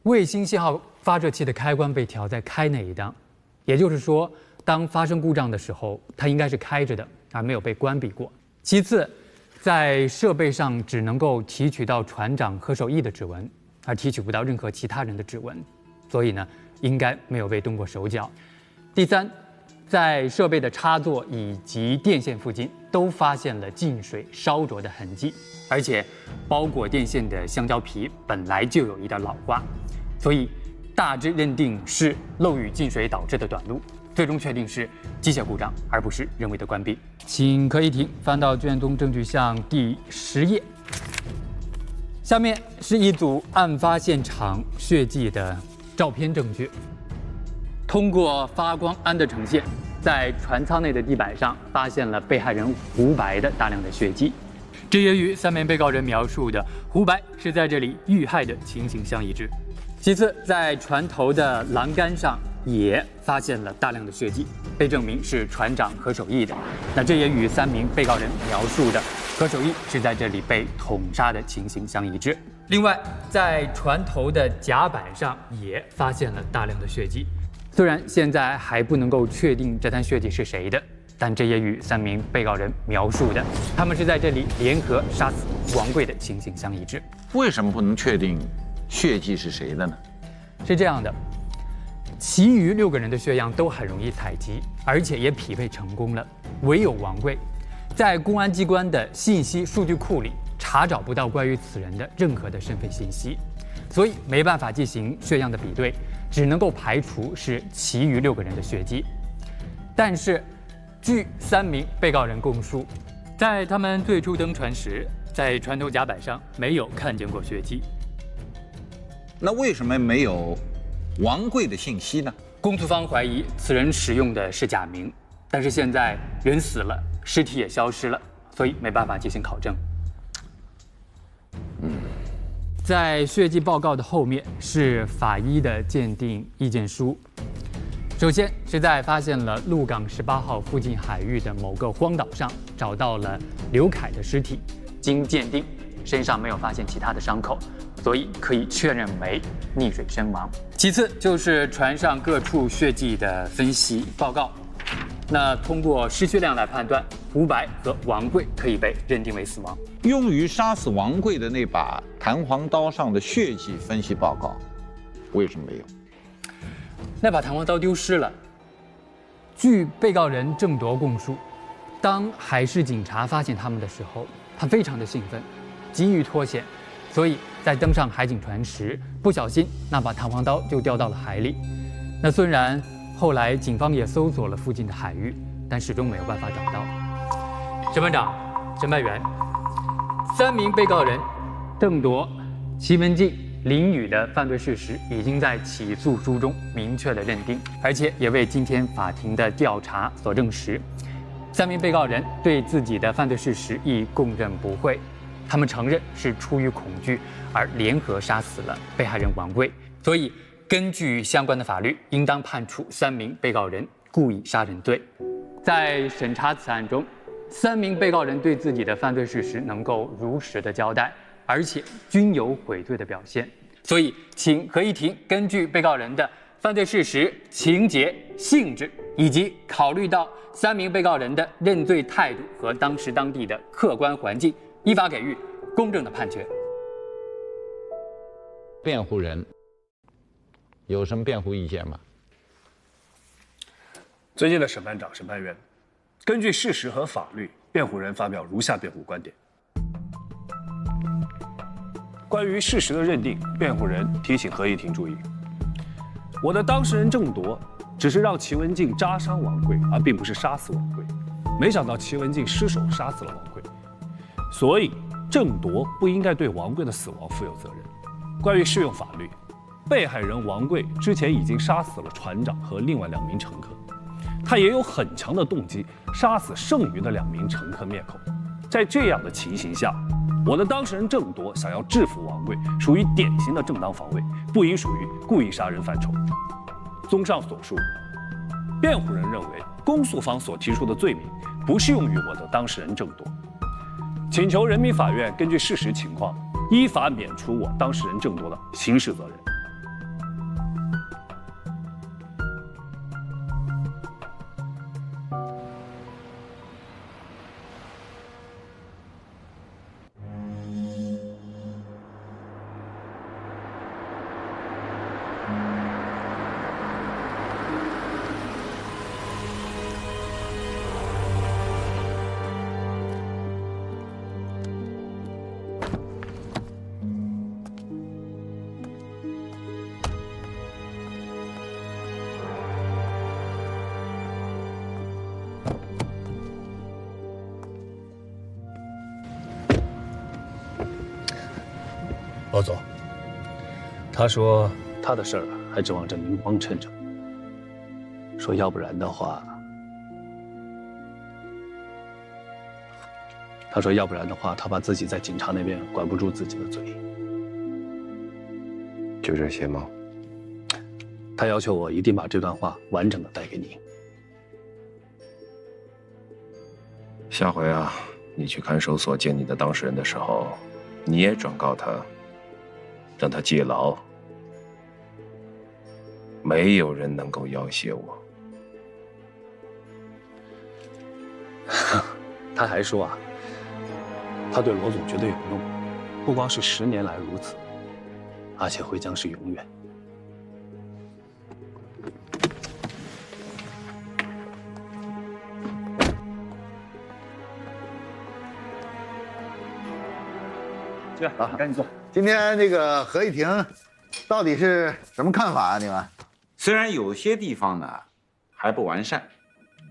[SPEAKER 21] 卫星信号发射器的开关被调在开那一档，也就是说，当发生故障的时候，它应该是开着的，而没有被关闭过。其次，在设备上只能够提取到船长何守义的指纹，而提取不到任何其他人的指纹，所以呢，应该没有被动过手脚。第三，在设备的插座以及电线附近都发现了进水烧灼的痕迹，而且包裹电线的橡胶皮本来就有一点老化，所以大致认定是漏雨进水导致的短路，最终确定是机械故障，而不是人为的关闭。请合议庭翻到卷宗证据项第10页。下面是一组案发现场血迹的照片证据。通过发光胺的呈现，在船舱内的地板上发现了被害人胡白的大量的血迹，这也与3名被告人描述的胡白是在这里遇害的情形相一致。其次，在船头的栏杆上也发现了大量的血迹，被证明是船长何守义的。那这也与3名被告人描述的何守义是在这里被捅杀的情形相一致。另外，在船头的甲板上也发现了大量的血迹。虽然现在还不能够确定这滩血迹是谁的，但这也与3名被告人描述的他们是在这里联合杀死王贵的情形相一致。
[SPEAKER 10] 为什么不能确定血迹是谁的呢？
[SPEAKER 21] 是这样的，其余6个人的血样都很容易采集，而且也匹配成功了，唯有王贵，在公安机关的信息数据库里查找不到关于此人的任何的身份信息，所以没办法进行血样的比对，只能够排除是其余6个人的血迹。但是，据3名被告人供述，在他们最初登船时，在船头甲板上没有看见过血迹。
[SPEAKER 10] 那为什么没有王贵的信息呢？
[SPEAKER 21] 公诉方怀疑此人使用的是假名，但是现在人死了，尸体也消失了，所以没办法进行考证。在血迹报告的后面是法医的鉴定意见书。首先是在发现了鹿港18号附近海域的某个荒岛上找到了刘凯的尸体，经鉴定身上没有发现其他的伤口，所以可以确认为溺水身亡。其次就是船上各处血迹的分析报告，那通过失血量来判断，胡白和王贵可以被认定为死亡。
[SPEAKER 10] 用于杀死王贵的那把弹簧刀上的血迹分析报告，为什么没有？
[SPEAKER 21] 那把弹簧刀丢失了。据被告人郑铎供述，当海事警察发现他们的时候，他非常的兴奋，急于脱险，所以在登上海警船时，不小心那把弹簧刀就掉到了海里。那虽然后来警方也搜索了附近的海域，但始终没有办法找到。审判长、审判员，3名被告人郑铎、齐文静、林宇的犯罪事实已经在起诉书中明确的认定，而且也为今天法庭的调查所证实。3名被告人对自己的犯罪事实亦供认不讳，他们承认是出于恐惧而联合杀死了被害人王贵。所以根据相关的法律，应当判处3名被告人故意杀人罪。在审查此案中，3名被告人对自己的犯罪事实能够如实的交代，而且均有悔罪的表现。所以，请合议庭根据被告人的犯罪事实、情节、性质，以及考虑到3名被告人的认罪态度和当时当地的客观环境，依法给予公正的判决。
[SPEAKER 10] 辩护人有什么辩护意见吗？
[SPEAKER 2] 尊敬的审判长、审判员，根据事实和法律，辩护人发表如下辩护观点：关于事实的认定，辩护人提醒合议庭注意，我的当事人郑铎只是让齐文静扎伤王贵，而并不是杀死王贵。没想到齐文静失手杀死了王贵，所以郑铎不应该对王贵的死亡负有责任。关于适用法律，被害人王贵之前已经杀死了船长和另外2名乘客，他也有很强的动机杀死剩余的2名乘客灭口。在这样的情形下，我的当事人郑铎想要制服王贵，属于典型的正当防卫，不应属于故意杀人范畴。综上所述，辩护人认为公诉方所提出的罪名不适用于我的当事人郑铎，请求人民法院根据事实情况，依法免除我当事人郑铎的刑事责任。包总，他说他的事儿还指望着您帮衬着，说要不然的话，他怕自己在警察那边管不住自己的嘴。
[SPEAKER 4] 就这些吗？
[SPEAKER 2] 他要求我一定把这段话完整的带给您。
[SPEAKER 4] 下回啊，你去看守所见你的当事人的时候，你也转告他，让他记牢，没有人能够要挟我。
[SPEAKER 2] 他还说啊，他对罗总绝对有用，不光是10年来如此，而且会将是永远。
[SPEAKER 8] 去啊，赶紧坐。今天这个合议庭到底是什么看法啊？你们？
[SPEAKER 10] 虽然有些地方呢还不完善，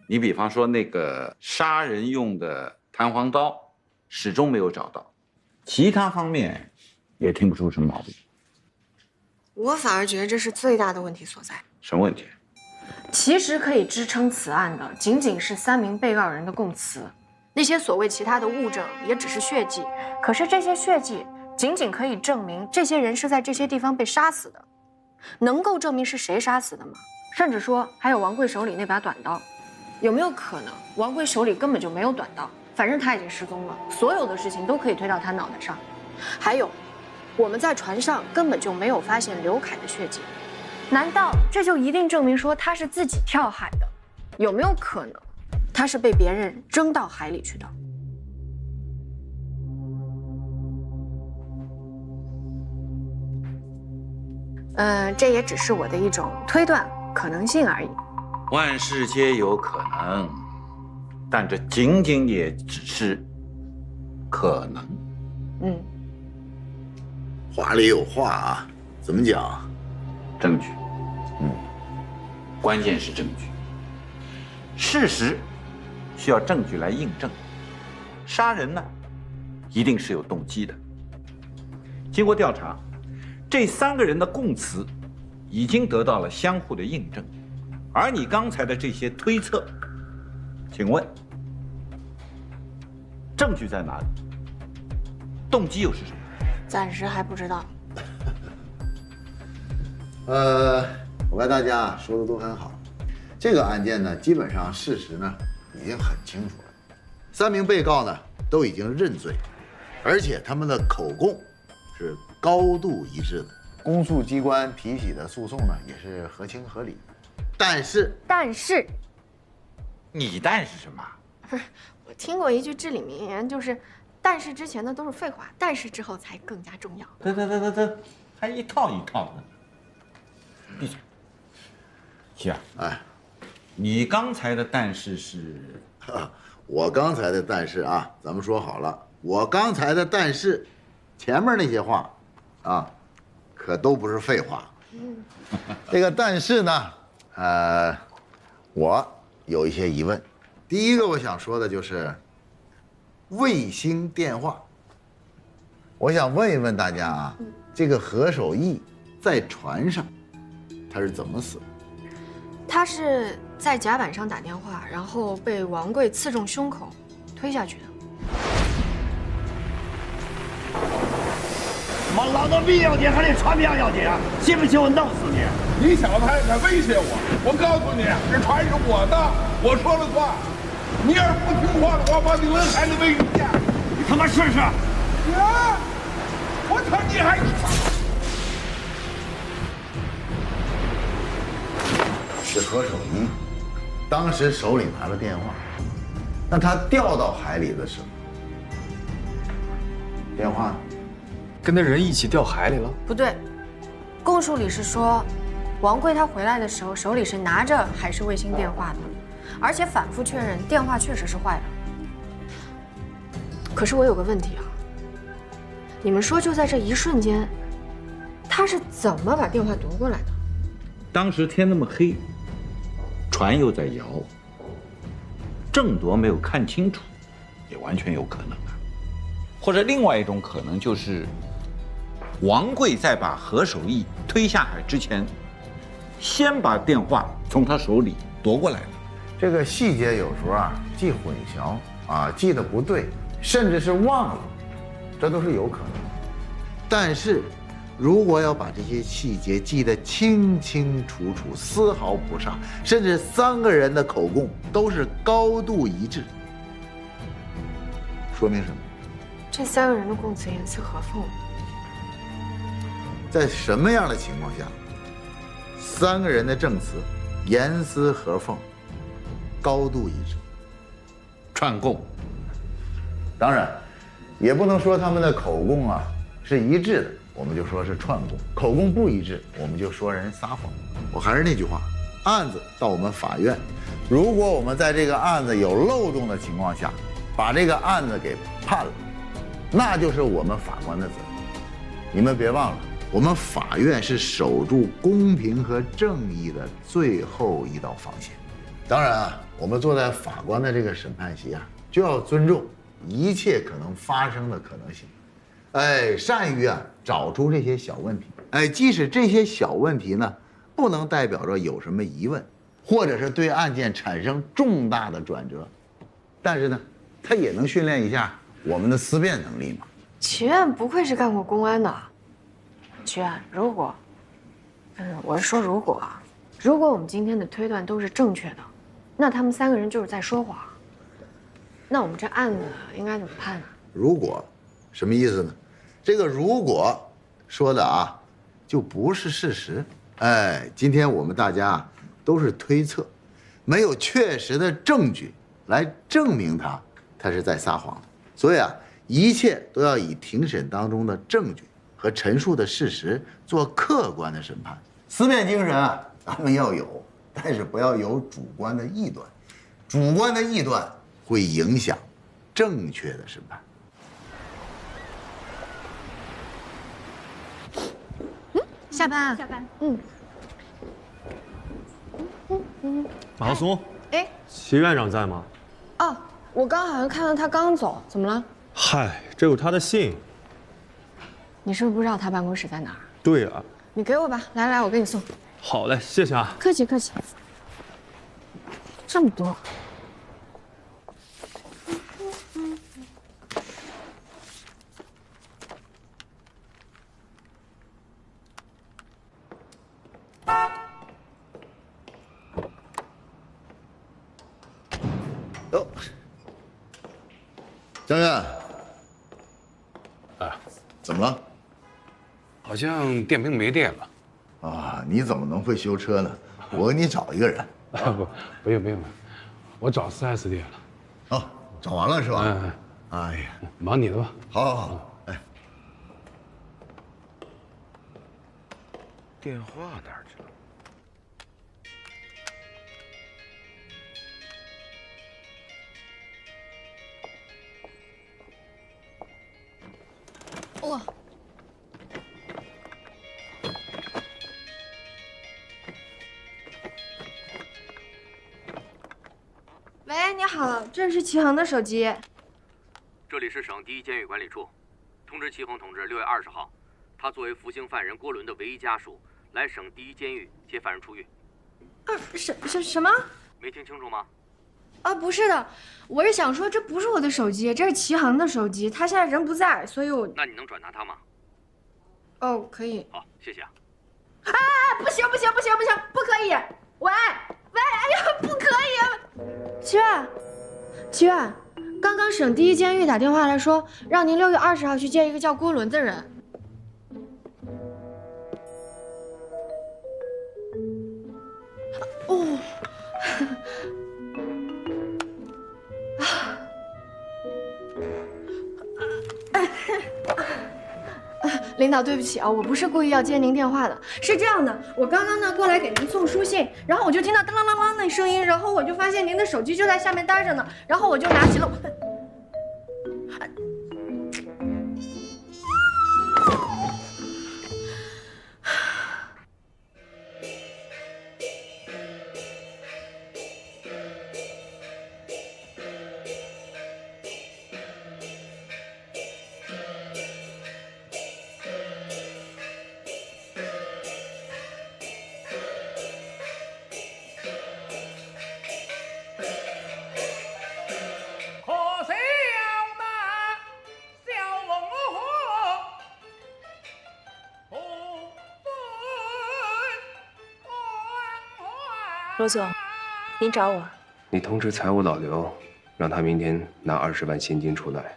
[SPEAKER 10] 你比方说那个杀人用的弹簧刀始终没有找到，其他方面也听不出什么毛病。
[SPEAKER 9] 我反而觉得这是最大的问题所在。
[SPEAKER 10] 什么问题？
[SPEAKER 9] 其实可以支撑此案的仅仅是3名被告人的供词，那些所谓其他的物证也只是血迹。可是这些血迹仅仅可以证明这些人是在这些地方被杀死的，能够证明是谁杀死的吗？甚至说还有王贵手里那把短刀，有没有可能王贵手里根本就没有短刀？反正他已经失踪了，所有的事情都可以推到他脑袋上。还有，我们在船上根本就没有发现刘凯的血迹，难道这就一定证明说他是自己跳海的？有没有可能他是被别人扔到海里去的？这也只是我的一种推断可能性而已。
[SPEAKER 10] 万事皆有可能，但这仅仅也只是可能。
[SPEAKER 8] 话里有话啊，怎么讲？
[SPEAKER 10] 证据。关键是证据。事实需要证据来印证。杀人呢，一定是有动机的。经过调查，这3个人的供词已经得到了相互的印证，而你刚才的这些推测，请问证据在哪里？动机又是什么？
[SPEAKER 9] 暂时还不知道。
[SPEAKER 8] 我看大家说的都很好。这个案件呢，基本上事实呢已经很清楚了，3名被告呢都已经认罪，而且他们的口供是高度一致的，公诉机关提起的诉讼呢也是合情合理。但是
[SPEAKER 10] 你但是什么？
[SPEAKER 9] 不是，我听过一句至理名言，就是“但是之前的都是废话，但是之后才更加重要”。
[SPEAKER 10] 得，还一套一套的。闭嘴。齐啊，
[SPEAKER 8] 哎，
[SPEAKER 10] 你刚才的但是是？
[SPEAKER 8] 我刚才的但是啊，咱们说好了，我刚才的但是，前面那些话，啊，可都不是废话。这个但是呢，我有一些疑问。第一个我想说的就是卫星电话。我想问一问大家啊，这个何守义在船上他是怎么死的？
[SPEAKER 9] 他是在甲板上打电话，然后被王贵刺中胸口，推下去的。
[SPEAKER 18] 妈，老子命要紧还是船票要紧啊？信不信我弄死你？你小子还敢威胁我？我告诉你，这船是我的，我说了算。你要是不听话的话，把你扔海里喂鱼去。你他妈试试！呀！我操，你还！
[SPEAKER 8] 是何守义，当时手里拿了电话，那他掉到海里的时候，电话呢？
[SPEAKER 14] 跟那人一起掉海里了？
[SPEAKER 9] 不对，供述里是说，王贵他回来的时候手里是拿着海事卫星电话的，而且反复确认电话确实是坏了。可是我有个问题啊，你们说就在这一瞬间，他是怎么把电话夺过来的？
[SPEAKER 10] 当时天那么黑，船又在摇，郑铎没有看清楚，也完全有可能啊。或者另外一种可能就是，王贵在把何守义推下海之前，先把电话从他手里夺过来了。
[SPEAKER 8] 这个细节有时候啊，记混淆啊，记得不对，甚至是忘了，这都是有可能的。但是，如果要把这些细节记得清清楚楚，丝毫不差，甚至3个人的口供都是高度一致，说明什么？
[SPEAKER 9] 这3个人的供词严丝合缝。
[SPEAKER 8] 在什么样的情况下，3个人的证词严丝合缝，高度一致？
[SPEAKER 10] 串供。
[SPEAKER 8] 当然，也不能说他们的口供啊是一致的，我们就说是串供；口供不一致，我们就说人撒谎。我还是那句话，案子到我们法院，如果我们在这个案子有漏洞的情况下，把这个案子给判了，那就是我们法官的责任。你们别忘了，我们法院是守住公平和正义的最后一道防线。当然啊，我们坐在法官的这个审判席啊，就要尊重一切可能发生的可能性，善于啊找出这些小问题，即使这些小问题呢，不能代表着有什么疑问，或者是对案件产生重大的转折，但是呢，它也能训练一下我们的思辨能力嘛。
[SPEAKER 9] 齐院不愧是干过公安的。齐院，如果，我是说如果啊，如果我们今天的推断都是正确的，那他们3个人就是在说谎。那我们这案子应该怎么判呢？
[SPEAKER 8] 如果，什么意思呢？这个如果说的啊，就不是事实。今天我们大家都是推测，没有确实的证据来证明他是在撒谎的。所以啊，一切都要以庭审当中的证据和陈述的事实做客观的审判。思辨精神啊，咱们要有，但是不要有主观的臆断，主观的臆断会影响正确的审判。
[SPEAKER 9] 下班啊？
[SPEAKER 13] 下班。
[SPEAKER 5] 马浩松，齐院长在吗？
[SPEAKER 9] 哦，我刚好像看到他刚走，怎么了？
[SPEAKER 5] 嗨，这有他的信。
[SPEAKER 9] 你是不是不知道他办公室在哪儿？
[SPEAKER 5] 对啊。
[SPEAKER 9] 你给我吧，来，我给你送。
[SPEAKER 5] 好嘞，谢谢啊。
[SPEAKER 9] 客气。这么多。
[SPEAKER 8] 哟，江源，
[SPEAKER 5] 啊，
[SPEAKER 8] 怎么了？
[SPEAKER 5] 好像电瓶没电了。
[SPEAKER 8] 啊，你怎么能会修车呢？我给你找一个人。
[SPEAKER 5] 不用，我找4S店了。
[SPEAKER 8] 哦，找完了是吧？
[SPEAKER 5] 嗯。
[SPEAKER 8] 哎呀，
[SPEAKER 5] 忙你的吧。
[SPEAKER 8] 好。哎，
[SPEAKER 5] 电话哪儿去了？
[SPEAKER 9] 哇！喂，你好，这是齐恒的手机。
[SPEAKER 7] 这里是省第一监狱管理处，通知齐恒同志6月20号，他作为服刑犯人郭伦的唯一家属，来省第一监狱接犯人出狱。
[SPEAKER 9] 什么？
[SPEAKER 7] 没听清楚吗？
[SPEAKER 9] 啊，不是的，我是想说，这不是我的手机，这是齐恒的手机，他现在人不在，所以我……
[SPEAKER 7] 那你能转达他吗？
[SPEAKER 9] 哦，可以。
[SPEAKER 7] 好，谢谢啊。
[SPEAKER 9] 哎，不行，不可以！喂，哎呀，不可以！齐院，刚刚省第一监狱打电话来说，让您6月20号去接一个叫郭伦的人。哦。领导，对不起啊，我不是故意要接您电话的。是这样的，我刚刚呢过来给您送书信，然后我就听到当啷啷啷那声音，然后我就发现您的手机就在下面待着呢，然后我就拿起了。
[SPEAKER 12] 罗总，您找我？
[SPEAKER 4] 你通知财务老刘，让他明天拿20万现金出来，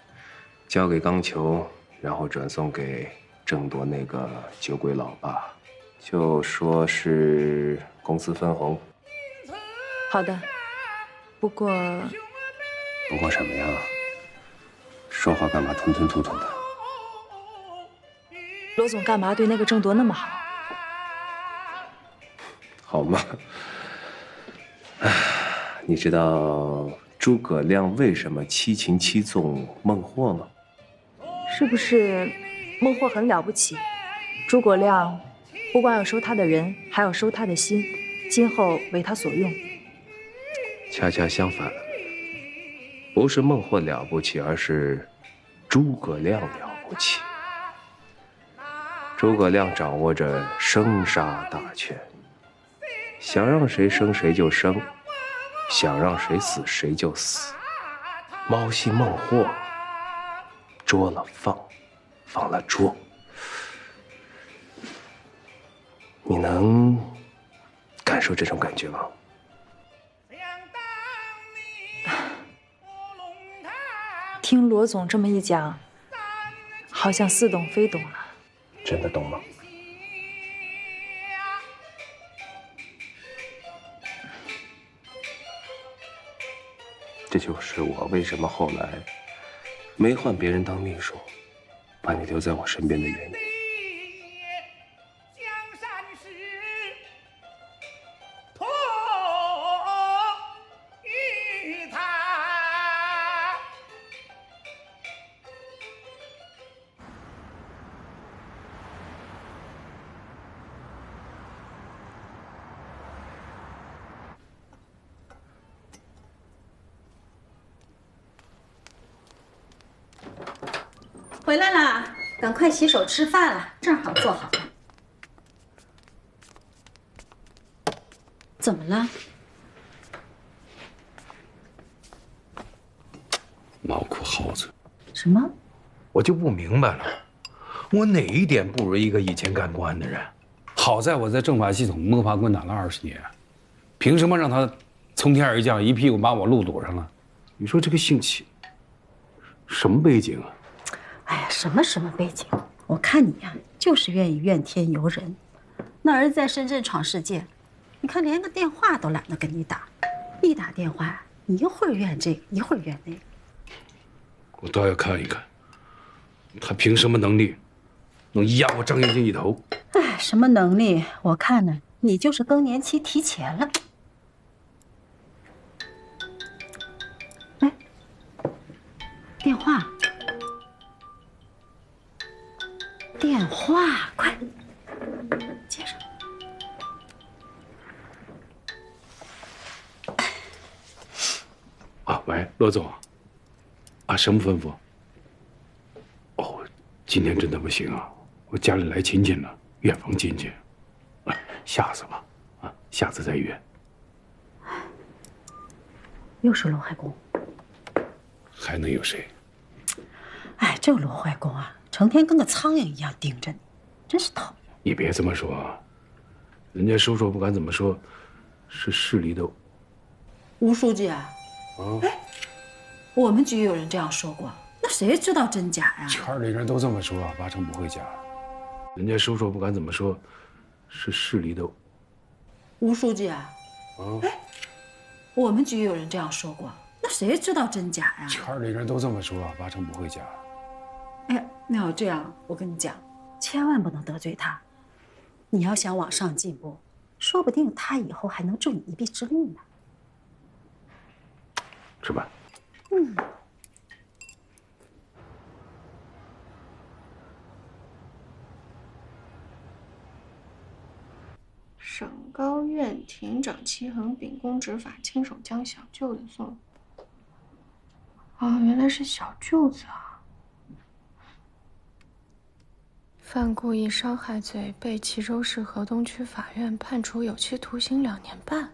[SPEAKER 4] 交给钢球，然后转送给争夺那个酒鬼老爸，就说是公司分红。
[SPEAKER 12] 好的，不过
[SPEAKER 4] 什么呀？说话干嘛吞吞吐吐的？
[SPEAKER 12] 罗总干嘛对那个争夺那么好？
[SPEAKER 4] 好吗？你知道诸葛亮为什么7擒7纵孟获吗？
[SPEAKER 12] 是不是孟获很了不起？诸葛亮不光要收他的人，还要收他的心，今后为他所用。
[SPEAKER 4] 恰恰相反，不是孟获了不起，而是诸葛亮了不起。诸葛亮掌握着生杀大权，想让谁生谁就生，想让谁死谁就死。猫戏孟获，捉了放，放了捉。你能感受这种感觉吗？
[SPEAKER 12] 听罗总这么一讲，好像似懂非懂了。
[SPEAKER 4] 真的懂吗？这就是我为什么后来没换别人当秘书，把你留在我身边的原因。
[SPEAKER 25] 回来啦，赶快洗手吃饭了，正好做好了。怎么了？
[SPEAKER 5] 毛裤耗子，
[SPEAKER 25] 什么？
[SPEAKER 5] 我就不明白了，我哪一点不如一个以前干公安的人？好在我在政法系统摸爬滚打了20年，凭什么让他从天而降，一屁股把我路堵上了？
[SPEAKER 4] 你说这个姓齐，什么背景啊？
[SPEAKER 15] 哎呀，什么背景？我看你呀，就是愿意怨天尤人。那儿子在深圳闯世界，你看连个电话都懒得跟你打，一打电话，你一会儿怨这个，一会儿怨那个。
[SPEAKER 4] 我倒要看一看，他凭什么能力能压我张云静一头？
[SPEAKER 15] 哎，什么能力？我看呢，你就是更年期提前了。哎，电话，电话，快接上。
[SPEAKER 4] 啊，喂，罗总，啊，什么吩咐？哦，今天真的不行啊，我家里来亲戚了，远房亲戚，啊，下次吧，啊，下次再约。
[SPEAKER 15] 又是罗怀公，
[SPEAKER 4] 还能有谁？
[SPEAKER 15] 哎，这个罗怀公啊，成天跟个苍蝇一样盯着你，真是讨厌。
[SPEAKER 4] 你别这么说啊，人家说不敢怎么说，是市里的
[SPEAKER 15] 吴书记啊。
[SPEAKER 4] 啊，
[SPEAKER 15] 我们局有人这样说过，那谁知道真假呀？
[SPEAKER 4] 圈里人都这么说，八成不会假。人家说不敢怎么说，是市里的
[SPEAKER 15] 吴书记啊。
[SPEAKER 4] 啊，
[SPEAKER 15] 我们局有人这样说过，那谁知道真假呀？
[SPEAKER 4] 圈里人都这么说，八成不会假。
[SPEAKER 15] 哎，那要这样，我跟你讲，千万不能得罪他。你要想往上进步，说不定他以后还能助你一臂之力呢。
[SPEAKER 4] 吃饭。
[SPEAKER 15] 嗯。
[SPEAKER 9] 省高院庭长齐衡秉公执法，亲手将小舅子送。哦，原来是小舅子啊！犯故意伤害罪，被齐州市河东区法院判处有期徒刑2年半。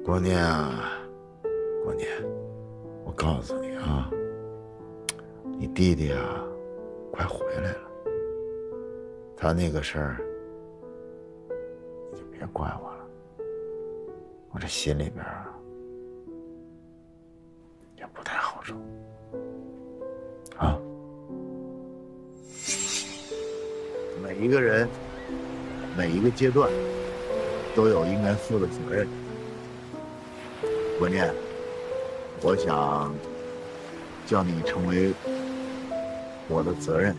[SPEAKER 8] 国念啊，国念，我告诉你啊，你弟弟啊，快回来了。他那个事儿，你就别怪我了。我这心里边啊，也不太好受。啊，每一个人，每一个阶段，都有应该负的责任。国念，我想叫你成为我的责任。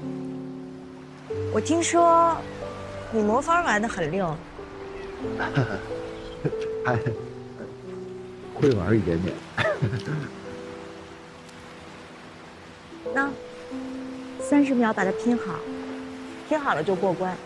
[SPEAKER 12] 我听说你魔方玩得很溜，
[SPEAKER 8] 还会玩一点点。
[SPEAKER 12] 那30秒把它拼好，拼好了就过关。